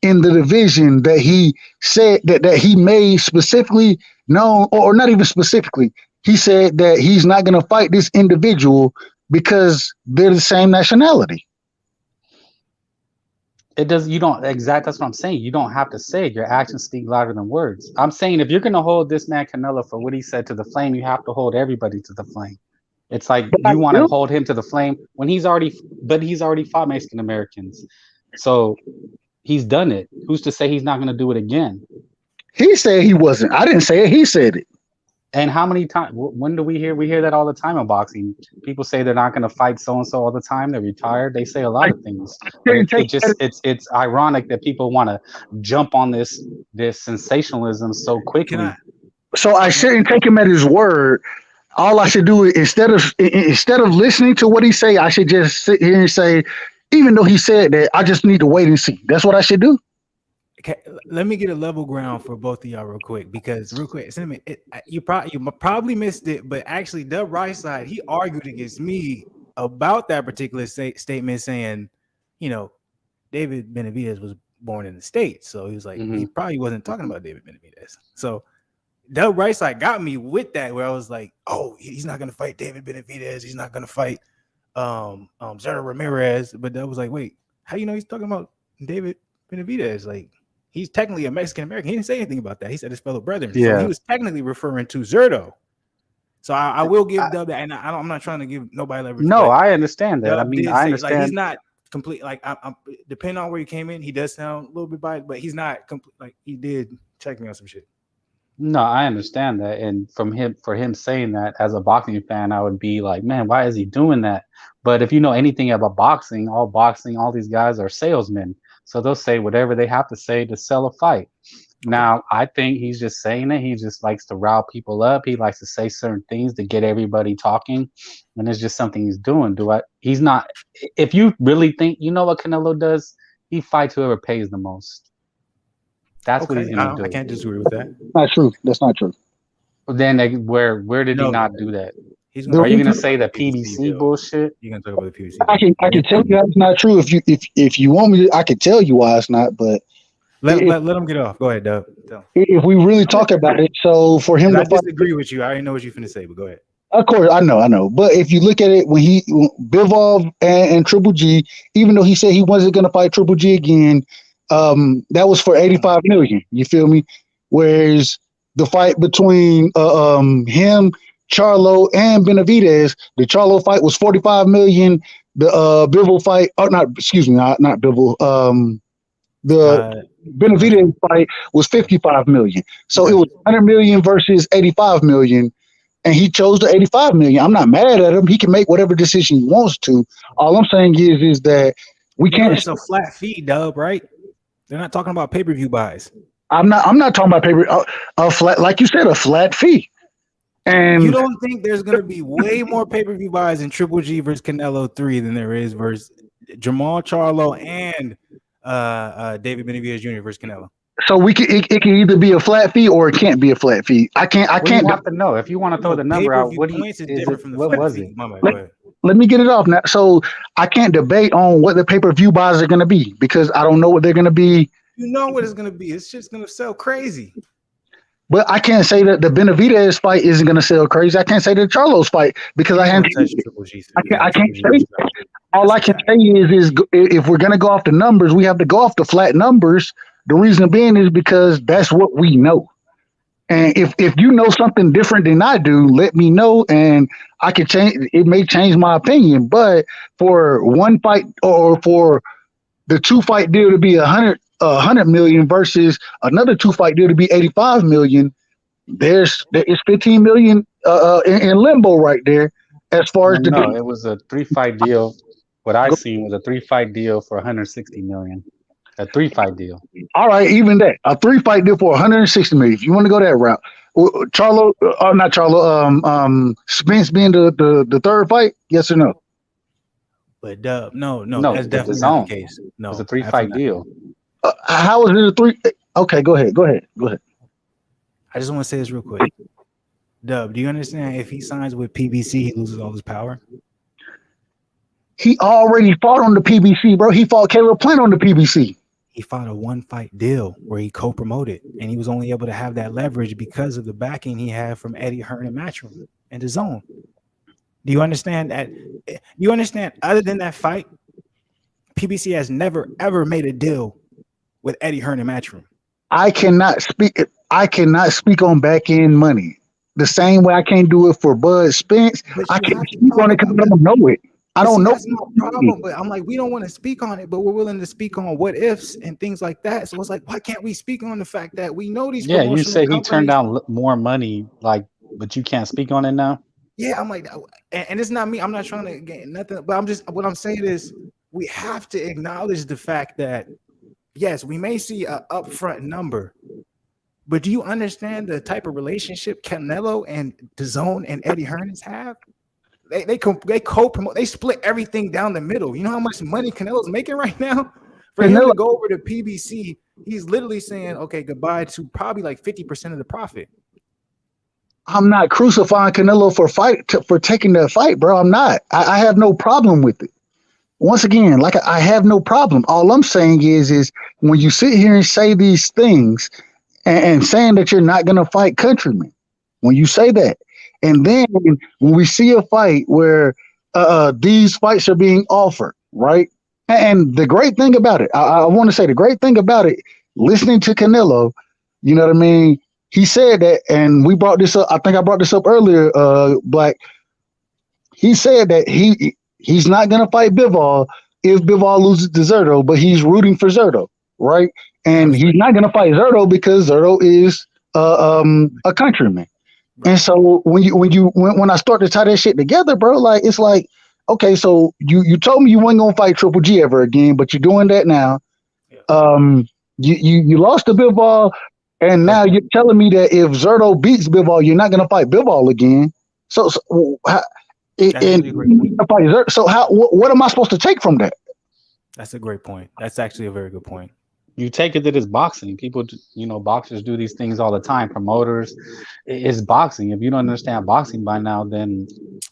in the division that he said that he made specifically known, or not even specifically? He said that he's not going to fight this individual because they're the same nationality. It does. You don't exactly. That's what I'm saying. You don't have to say it. Your actions speak louder than words. I'm saying if you're going to hold this man Canelo for what he said to the flame, you have to hold everybody to the flame. It's like you want to hold him to the flame when he's already fought Mexican Americans. So he's done it. Who's to say he's not going to do it again? He said he wasn't. I didn't say it. He said it. And how many times? When do we hear? We hear that all the time in boxing. People say they're not going to fight so and so all the time. They're retired. They say a lot of things. But it's ironic that people want to jump on this sensationalism so quickly. So I shouldn't take him at his word. All I should do is instead of listening to what he say, I should just sit here and say, even though he said that, I just need to wait and see. That's what I should do. Okay, let me get a level ground for both of y'all real quick, because you probably missed it, but actually Dub Right Side, he argued against me about that particular statement, saying, David Benavidez was born in the States, so he was like, he probably wasn't talking about David Benavidez. So Dub Right Side got me with that, where I was like, oh, he's not gonna fight David Benavidez, he's not gonna fight Zerda Ramirez, but Dub was like, wait, how you know he's talking about David Benavidez? Like, he's technically a Mexican American. He didn't say anything about that. He said his fellow brethren. Yeah. So he was technically referring to Zerdo. So I will give Dub that, and I'm not trying to give nobody leverage. No, I understand that. I understand. Like, he's not complete. Like, I'm depending on where he came in, he does sound a little bit biased, but he's not complete. Like, he did check me on some shit. No, I understand that, and for him saying that as a boxing fan, I would be like, man, why is he doing that? But if you know anything about boxing, all these guys are salesmen. So they'll say whatever they have to say to sell a fight. Now, I think he's just saying it. He just likes to rile people up. He likes to say certain things to get everybody talking. And it's just something he's doing. He's not. If you really think, you know what Canelo does? He fights whoever pays the most. That's what he's going to do. I can't disagree with that. Not true. That's not true. Then where did he not do that? Are you going to say that PBC bullshit? You're going to talk about the PBC. I can tell you that's not true. If you want me to, I can tell you why it's not. But let him get off. Go ahead, Dub. If we really talk about it, so for him to disagree with you, I already know what you're going to say, but go ahead. Of course, I know. But if you look at it, when Bivol and Triple G, even though he said he wasn't going to fight Triple G again, that was for $85 million. You feel me? Whereas the fight between him, Charlo, and Benavidez, the Charlo fight was $45 million. The Bivol fight, not Bivol. The Benavidez fight was $55 million. So it was $100 million versus $85 million, and he chose the $85 million. I'm not mad at him. He can make whatever decision he wants to. All I'm saying is that We can't. It's a flat fee, Dub, right? They're not talking about pay-per-view buys. I'm not talking about paper. A flat, like you said, a flat fee. And you don't think there's gonna be way more pay-per-view buys in Triple G versus Canelo 3 than there is versus Jamal Charlo and David Benavidez Jr. versus Canelo? So it can either be a flat fee or it can't be a flat fee. I can't. You have to know if you want to throw the number out. What was it? Let me get it off now. So I can't debate on what the pay-per-view buys are going to be because I don't know what they're going to be. You know what it's going to be. It's just going to sell crazy. But I can't say that the Benavidez fight isn't going to sell crazy. I can't say the Charlo's fight because I can't say. All I can say is if we're going to go off the numbers, we have to go off the flat numbers. The reason being is because that's what we know. And if you know something different than I do, let me know and I can change. It may change my opinion. But for one fight or for the 2-fight deal to be 100 million versus another 2-fight deal to be 85 million, there's 15 million in limbo right there. As far as it was a 3-fight deal. What I seen was a 3-fight deal for 160 million. A 3-fight deal. All right, even that. A 3-fight deal for 160 million. If you want to go that route. Charlo, not Charlo, Spence being the third fight, yes or no? But no, that's definitely not the case. No, it's a 3-fight deal. How is it a 3? Okay, go ahead. I just want to say this real quick. Dub, do you understand if he signs with PBC, he loses all his power? He already fought on the PBC, bro. He fought Caleb Plant on the PBC. He fought a 1-fight deal where he co-promoted, and he was only able to have that leverage because of the backing he had from Eddie Hearn and Matchroom and DAZN. Do you understand that? Do you understand? Other than that fight, PBC has never ever made a deal with Eddie Hearn and Matchroom. I cannot speak on back end money the same way I can't do it for Bud Spence. I can't speak on it because I don't know it. I don't know. That's no problem, but I'm like, we don't want to speak on it, but we're willing to speak on what ifs and things like that. So it's like, why can't we speak on the fact that we know these? Yeah, you say he turned down more money, but you can't speak on it now. Yeah, I'm like, and it's not me. I'm not trying to get nothing, but what I'm saying is we have to acknowledge the fact that yes, we may see an upfront number, but do you understand the type of relationship Canelo and DAZN and Eddie Hearn have? They co-promote. They split everything down the middle. You know how much money Canelo's making right now? For him to go over to PBC, he's literally saying, okay, goodbye to probably like 50% of the profit. I'm not crucifying Canelo for taking that fight, bro. I'm not. I have no problem with it. Once again, I have no problem. All I'm saying is when you sit here and say these things and saying that you're not going to fight countrymen, when you say that, and then when we see a fight where these fights are being offered, right? And the great thing about it, I want to say the great thing about it, listening to Canelo, you know what I mean? He said that, and we brought this up. I think I brought this up earlier, Black. He said that he's not going to fight Bivol if Bivol loses to Zerto, but he's rooting for Zerto, right? And he's not going to fight Zerto because Zerto is a countryman. And so when I start to tie that shit together, bro, it's like, okay, so you told me you weren't gonna fight Triple G ever again, but you're doing that now. You lost to Bivol, and now you're telling me that if Zerto beats Bivol, you're not gonna fight Bivol again. So what am I supposed to take from that? That's a great point. That's actually a very good point. You take it that it's boxing. People, boxers do these things all the time. Promoters, it's boxing. If you don't understand boxing by now, then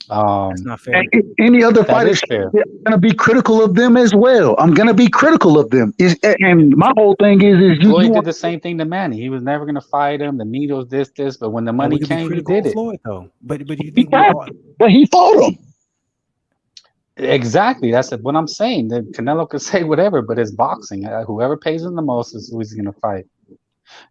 that's not fair. Any other fighters are going to be critical of them as well. I'm going to be critical of them. And my whole thing is Floyd did the same thing to Manny. He was never going to fight him. The needles, this, but when the money came, he did it. Floyd, though. But you think but he fought him. Exactly. That's what I'm saying. That Canelo could say whatever, but it's boxing. Whoever pays him the most is who he's going to fight.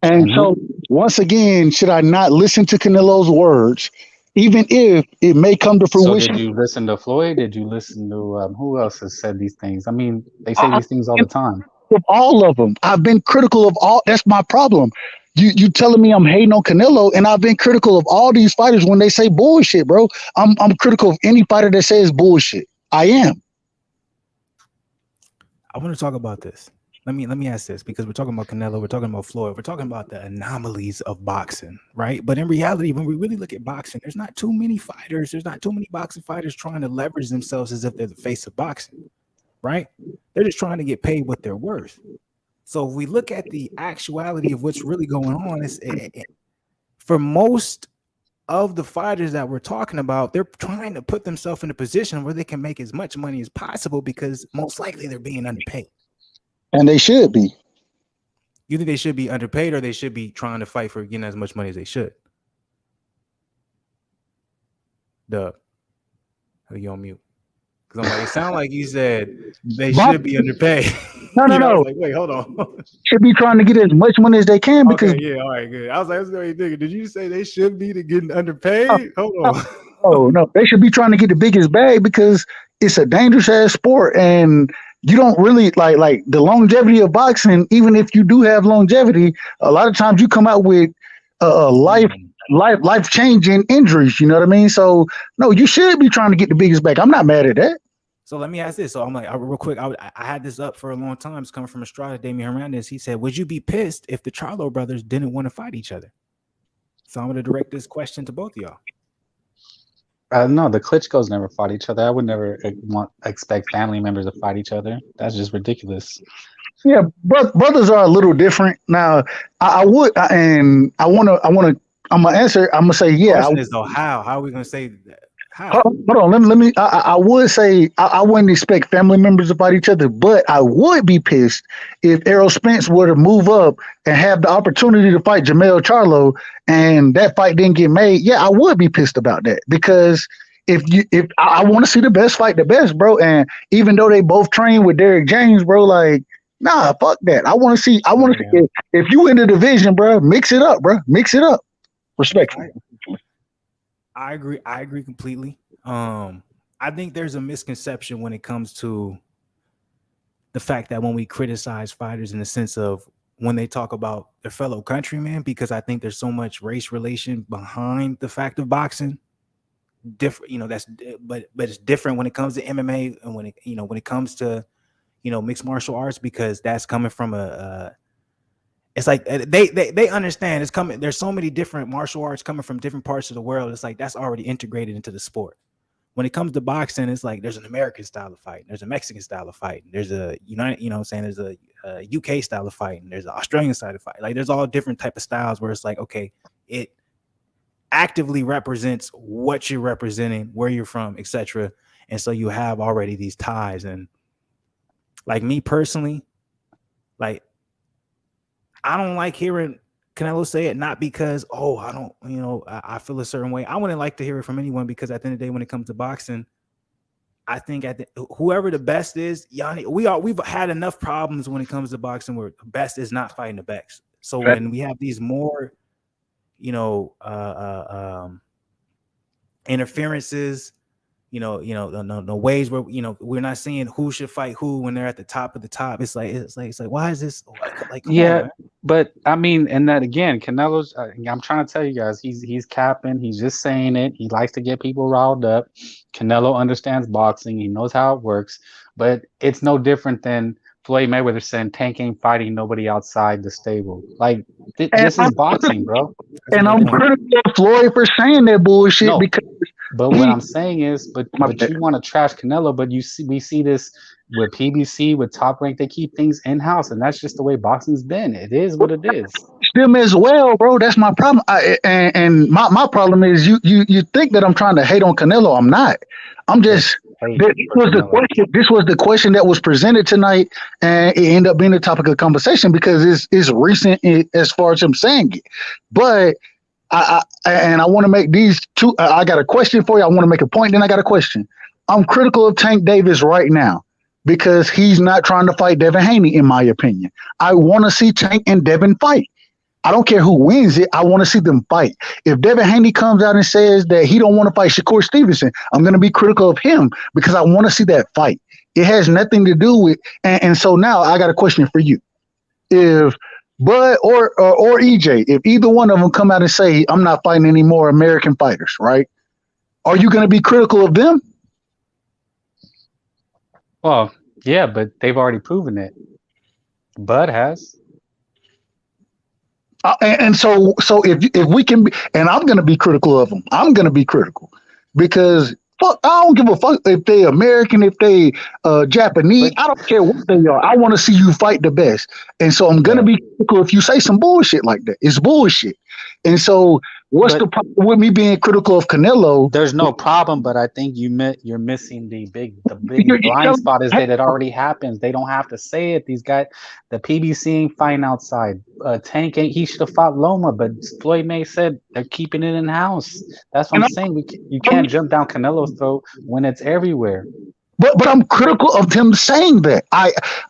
And so, once again, should I not listen to Canelo's words, even if it may come to fruition? So did you listen to Floyd? Did you listen to who else has said these things? I mean, they say these things all the time. Of all of them, I've been critical of all. That's my problem. You telling me I'm hating on Canelo, and I've been critical of all these fighters when they say bullshit, bro. I'm critical of any fighter that says bullshit. I am. I want to talk about this. Let me ask this because we're talking about Canelo, we're talking about Floyd, we're talking about the anomalies of boxing, right? But in reality, when we really look at boxing, there's not too many fighters, there's not too many boxing fighters trying to leverage themselves as if they're the face of boxing, right? They're just trying to get paid what they're worth. So if we look at the actuality of what's really going on, for most of the fighters that we're talking about, they're trying to put themselves in a position where they can make as much money as possible because most likely they're being underpaid. And they should be. You think they should be underpaid or they should be trying to fight for getting as much money as they should? Dub, are you on mute? Because I'm like, it sounded like you said they should be underpaid. No. I was like, wait, hold on. Should be trying to get as much money as they can because okay, yeah, all right, good. I was like, did you say they should be getting underpaid? Hold on. Oh no, they should be trying to get the biggest bag because it's a dangerous ass sport and you don't really like the longevity of boxing. Even if you do have longevity, a lot of times you come out with life changing injuries. You know what I mean? So no, you should be trying to get the biggest bag. I'm not mad at that. So let me ask this. So I'm like, real quick, I had this up for a long time. It's coming from Andrade, Damian Hernandez. He said, would you be pissed if the Charlo brothers didn't want to fight each other? So I'm going to direct this question to both of y'all. No, the Klitschko's never fought each other. I would never expect family members to fight each other. That's just ridiculous. Yeah, brothers are a little different. Now, I'm gonna answer. I'm gonna say, yeah. The question is though, how are we gonna say that? How? Hold on. Let me. I would say I wouldn't expect family members to fight each other, but I would be pissed if Errol Spence were to move up and have the opportunity to fight Jermell Charlo, and that fight didn't get made. Yeah, I would be pissed about that because if I want to see the best fight the best, bro, and even though they both train with Derrick James, bro, like. Nah, fuck that. I want to see. If you in the division, bro, mix it up, bro. Mix it up. Respectfully. I agree completely. I think there's a misconception when it comes to the fact that when we criticize fighters in the sense of when they talk about their fellow countrymen, because I think there's so much race relation behind the fact of boxing. Different, but it's different when it comes to MMA and when it comes to mixed martial arts, because that's coming from it's like they understand it's coming. There's so many different martial arts coming from different parts of the world. It's like that's already integrated into the sport. When it comes to boxing, it's like there's an American style of fighting, there's a Mexican style of fighting, there's a there's a UK style of fighting, there's an Australian style of fighting. Like there's all different type of styles where it's like, okay, it actively represents what you're representing, where you're from, etc. And so you have already these ties. And like me personally, like I don't like hearing Canelo say it, not because, I don't, I feel a certain way. I wouldn't like to hear it from anyone because at the end of the day, when it comes to boxing, I think whoever the best is, Yanni, we've had enough problems when it comes to boxing where the best is not fighting the best. So when we have these more, interferences, the ways where we're not seeing who should fight who when they're at the top of the top. It's like why is this like yeah on, but I mean, and that again, Canelo's I'm trying to tell you guys, he's capping, he's just saying it. He likes to get people riled up. Canelo understands boxing, he knows how it works, but it's no different than Floyd Mayweather saying Tank ain't fighting nobody outside the stable. Like this is boxing, bro. And I'm critical of Floyd for saying that bullshit because. But what I'm saying is, but you want to trash Canelo, but we see this with PBC, with Top Rank. They keep things in house, and that's just the way boxing's been. It is what it is. Them as well, bro. That's my problem. And my problem is you think that I'm trying to hate on Canelo. I'm not. I'm just. This was the question that was presented tonight, and it ended up being the topic of conversation because it's recent as far as him saying it, but. I want to make these two. I got a question for you. I want to make a point. Then I got a question. I'm critical of Tank Davis right now because he's not trying to fight Devin Haney, in my opinion. I want to see Tank and Devin fight. I don't care who wins it. I want to see them fight. If Devin Haney comes out and says that he don't want to fight Shakur Stevenson, I'm going to be critical of him because I want to see that fight. It has nothing to do with. And so now I got a question for you. If Bud or EJ, if either one of them come out and say, I'm not fighting any more American fighters, right? Are you going to be critical of them? Well, Yeah, but they've already proven it. Bud has. And so if we can be, and I'm going to be critical of them. I'm going to be critical because fuck, I don't give a fuck if they American, if they Japanese. I don't care what they are. I want to see you fight the best. And so I'm going to be critical if you say some bullshit like that. It's bullshit. And so what's the problem with me being critical of Canelo? There's no problem, but I think you're missing the big blind spot is that it already happens. They don't have to say it. These guys, the PBC ain't fighting outside. Tank ain't. He should have fought Loma, but Floyd May said they're keeping it in house. That's what I'm saying. You can't jump down Canelo's throat when it's everywhere. But I'm critical of him saying that.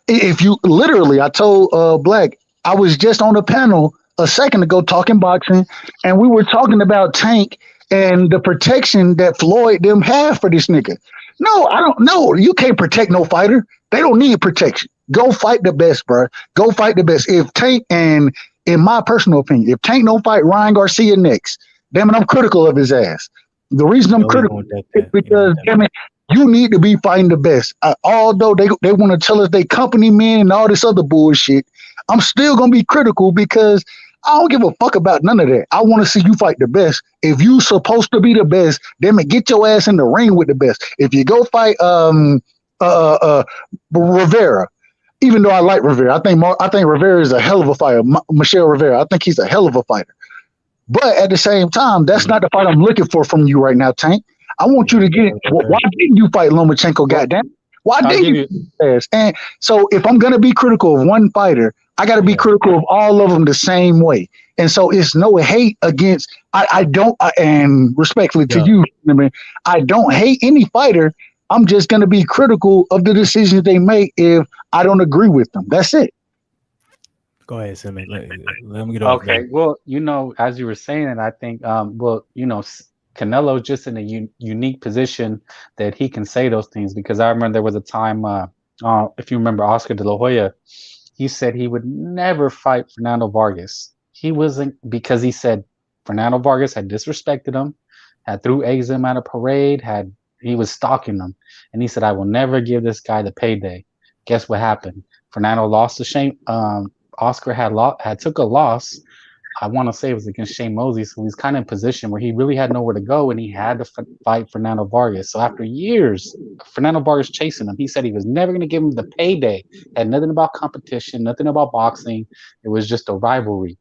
If you literally, I told Black, I was just on a panel a second ago talking boxing, and we were talking about Tank and the protection that Floyd them have for this nigga. No, I don't know. You can't protect no fighter. They don't need protection. Go fight the best, bro. Go fight the best. If Tank, and in my personal opinion, if Tank don't fight Ryan Garcia next, damn it, I'm critical of his ass. The reason I'm critical is because, damn it, you need to be fighting the best. Although they want to tell us they company men and all this other bullshit, I'm still going to be critical because I don't give a fuck about none of that. I want to see you fight the best. If you supposed to be the best, then get your ass in the ring with the best. If you go fight Rivera, even though I like Rivera, I think Rivera is a hell of a fighter. Michelle Rivera, I think he's a hell of a fighter. But at the same time, that's not the fight I'm looking for from you right now, Tank. I want you to get it. Why didn't you fight Lomachenko, goddamn? Why didn't you? And so if I'm going to be critical of one fighter, I got to be critical of all of them the same way. And so it's no hate against, and respectfully to you, I don't hate any fighter. I'm just going to be critical of the decisions they make if I don't agree with them. That's it. Go ahead, Simon. Let me get off. Okay. Well, as you were saying it, I think, Canelo's just in a unique position that he can say those things, because I remember there was a time, if you remember Oscar De La Hoya, he said he would never fight Fernando Vargas. He wasn't, because he said Fernando Vargas had disrespected him, had threw eggs at him at a parade, he was stalking them. And he said, I will never give this guy the payday. Guess what happened? Fernando lost to Shane. Oscar had took a loss. I want to say it was against Shane Mosley. So he's kind of in position where he really had nowhere to go, and he had to fight Fernando Vargas. So after years, Fernando Vargas chasing him, he said he was never going to give him the payday. Had nothing about competition, nothing about boxing. It was just a rivalry.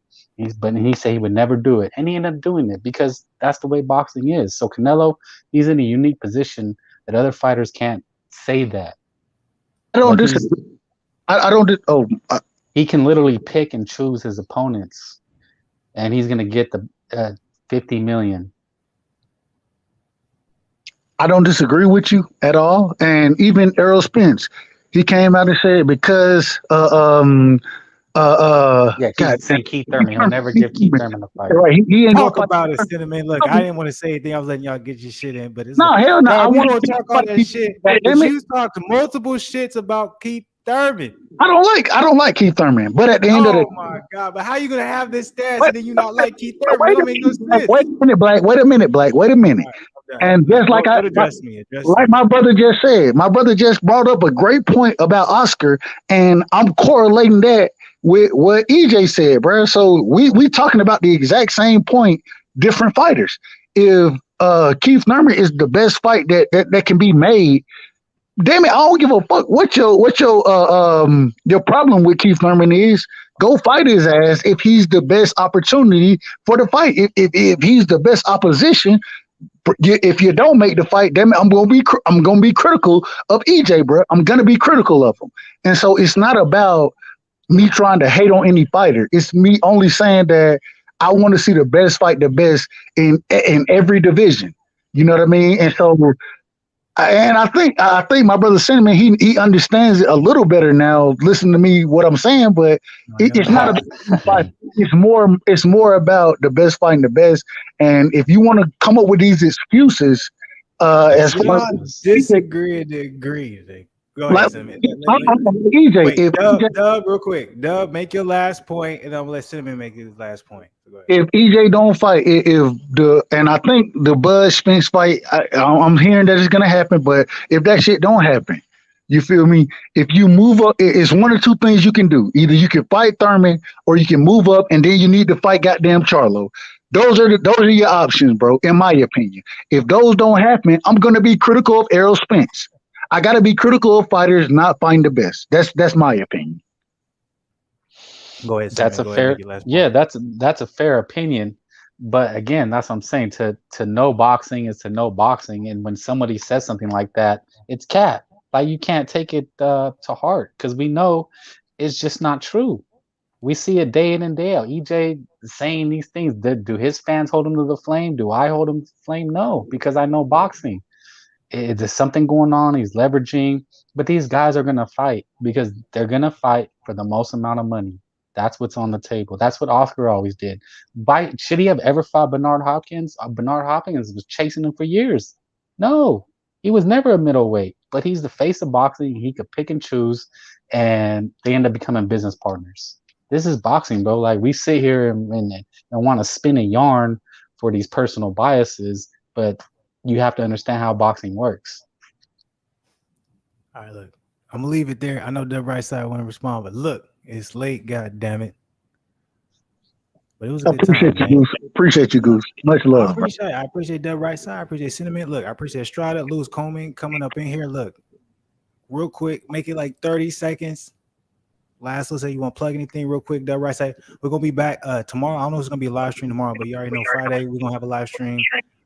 But he said he would never do it. And he ended up doing it because that's the way boxing is. So Canelo, he's in a unique position that other fighters can't say that. I don't disagree. He can literally pick and choose his opponents, and he's going to get the 50 million. I don't disagree with you at all. And even Errol Spence, he came out and said because saying Keith Thurman. He'll never give Keith Thurman a fight. Right. He ain't talk about it, Cinnamon. Look, I didn't want to say anything. I was letting y'all get your shit in, but it's hell no. I want to talk all that shit. You talked multiple shits about Keith Thurman. I don't like Keith Thurman, but at the end of the my god! But how you gonna have this stance and then you not like Keith Thurman? Wait a minute, Black. Wait a minute. Right, and just like like my brother just said, my brother just brought up a great point about Oscar, and I'm correlating that with what EJ said, bro. So we talking about the exact same point, different fighters. If Keith Thurman is the best fight that can be made, damn it, I don't give a fuck what your problem with Keith Thurman is. Go fight his ass if he's the best opportunity for the fight. If he's the best opposition, if you don't make the fight, damn it, I'm gonna be critical of EJ, bro. I'm gonna be critical of him. And so it's not about me trying to hate on any fighter. It's me only saying that I want to see the best fight the best in every division. You know what I mean? And so. And I think my brother Cinnamon, he understands it a little better now. Listen to me, what I'm saying, but it's not about fight. It's more about the best fighting the best. And if you want to come up with these excuses, as far as disagree to agree. Go ahead, Cinnamon. EJ, Dub, real quick. Dub, make your last point, and I'm gonna let Cinnamon make his last point. If EJ don't fight, and I think the Bud Spence fight, I'm hearing that it's gonna happen, but if that shit don't happen, You feel me? If you move up, it's one or two things you can do. Either you can fight Thurman, or you can move up, and then you need to fight goddamn Charlo. Those are your options, bro. In my opinion, if those don't happen, I'm gonna be critical of Errol Spence. I gotta be critical of fighters not fighting the best. That's my opinion. Go ahead, That's Cinnamon. a Go ahead and fair, make your last yeah, point. that's a fair opinion. But again, that's what I'm saying. To know boxing is to know boxing, and when somebody says something like that, it's cat. Like you can't take it to heart because we know it's just not true. We see it day in and day out. EJ saying these things. Do his fans hold him to the flame? Do I hold him to the flame? No, because I know boxing. There's something going on. He's leveraging, but these guys are gonna fight because they're gonna fight for the most amount of money. That's what's on the table. That's what Oscar always did. Should he have ever fought Bernard Hopkins? Bernard Hopkins was chasing him for years. No, he was never a middleweight, but he's the face of boxing. He could pick and choose, and they end up becoming business partners. This is boxing, bro. Like we sit here and want to spin a yarn for these personal biases, but you have to understand how boxing works. All right, look, I'm gonna leave it there. I know the right side want to respond, but look, it's late. God damn it! But it was a I good time, appreciate you, man. Goose. Appreciate you, Goose. Much I love, bro. appreciate that right side. I appreciate Cinnamon. Look, I appreciate Estrada, Lewis Coleman coming up in here. Look, real quick, make it like 30 seconds. Last, let's say you want to plug anything real quick. That right side. We're gonna be back tomorrow. I don't know if it's gonna be a live stream tomorrow, but you already know Friday we're gonna have a live stream.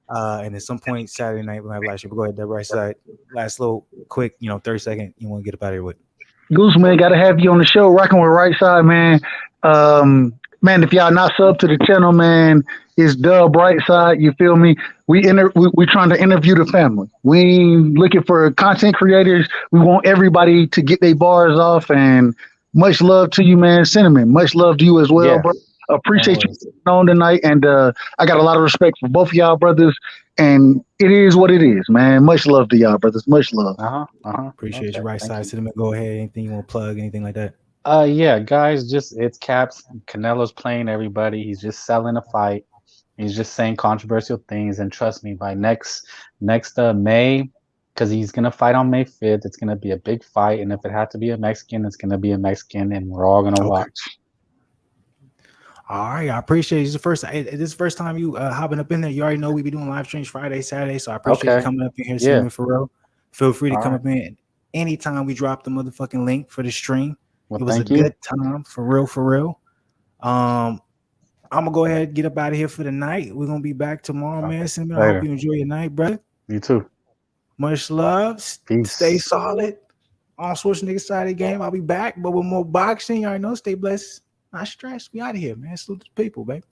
And at some point Saturday night we're gonna have a live stream. But go ahead, that right side. Last little quick, 30-second. You want to get up out of here with? Goose, man, gotta have you on the show, rocking with Right Side, man. Man, if y'all not sub to the channel, man, it's Dub Right Side. You feel me? We trying to interview the family. We ain't looking for content creators. We want everybody to get their bars off. And much love to you, man. Cinnamon, much love to you as well, Yeah, bro. Appreciate you always. on tonight, and I got a lot of respect for both of y'all brothers. And it is what it is, man. Much love to y'all brothers. Much love. Appreciate Okay, you, right thank side. you. Cinnamon, go ahead. Anything you want to plug? Anything like that? Yeah, guys, just it's Caps. Canelo's playing everybody. He's just selling a fight. He's just saying controversial things, and trust me, by next May, because he's gonna fight on May 5th, it's gonna be a big fight, and if it had to be a Mexican, it's gonna be a Mexican, and we're all gonna watch. All right, I appreciate it. This is the first time you hopping up in there. You already know we be doing live streams Friday, Saturday, so I appreciate you coming up in here, Cinnamon, for real. Feel free to come up in anytime we drop the motherfucking link for the stream. Well, it was a good time, for real. I'm gonna go ahead and get up out of here for the night. We're gonna be back tomorrow, man. Cinnamon, I hope you enjoy your night, brother. You too. Much love. Peace. Stay solid. On Schwarzenegger side of the game, I'll be back, but with more boxing. You already know. Stay blessed. Not stressed. We out of here, man. Salute to the people, baby.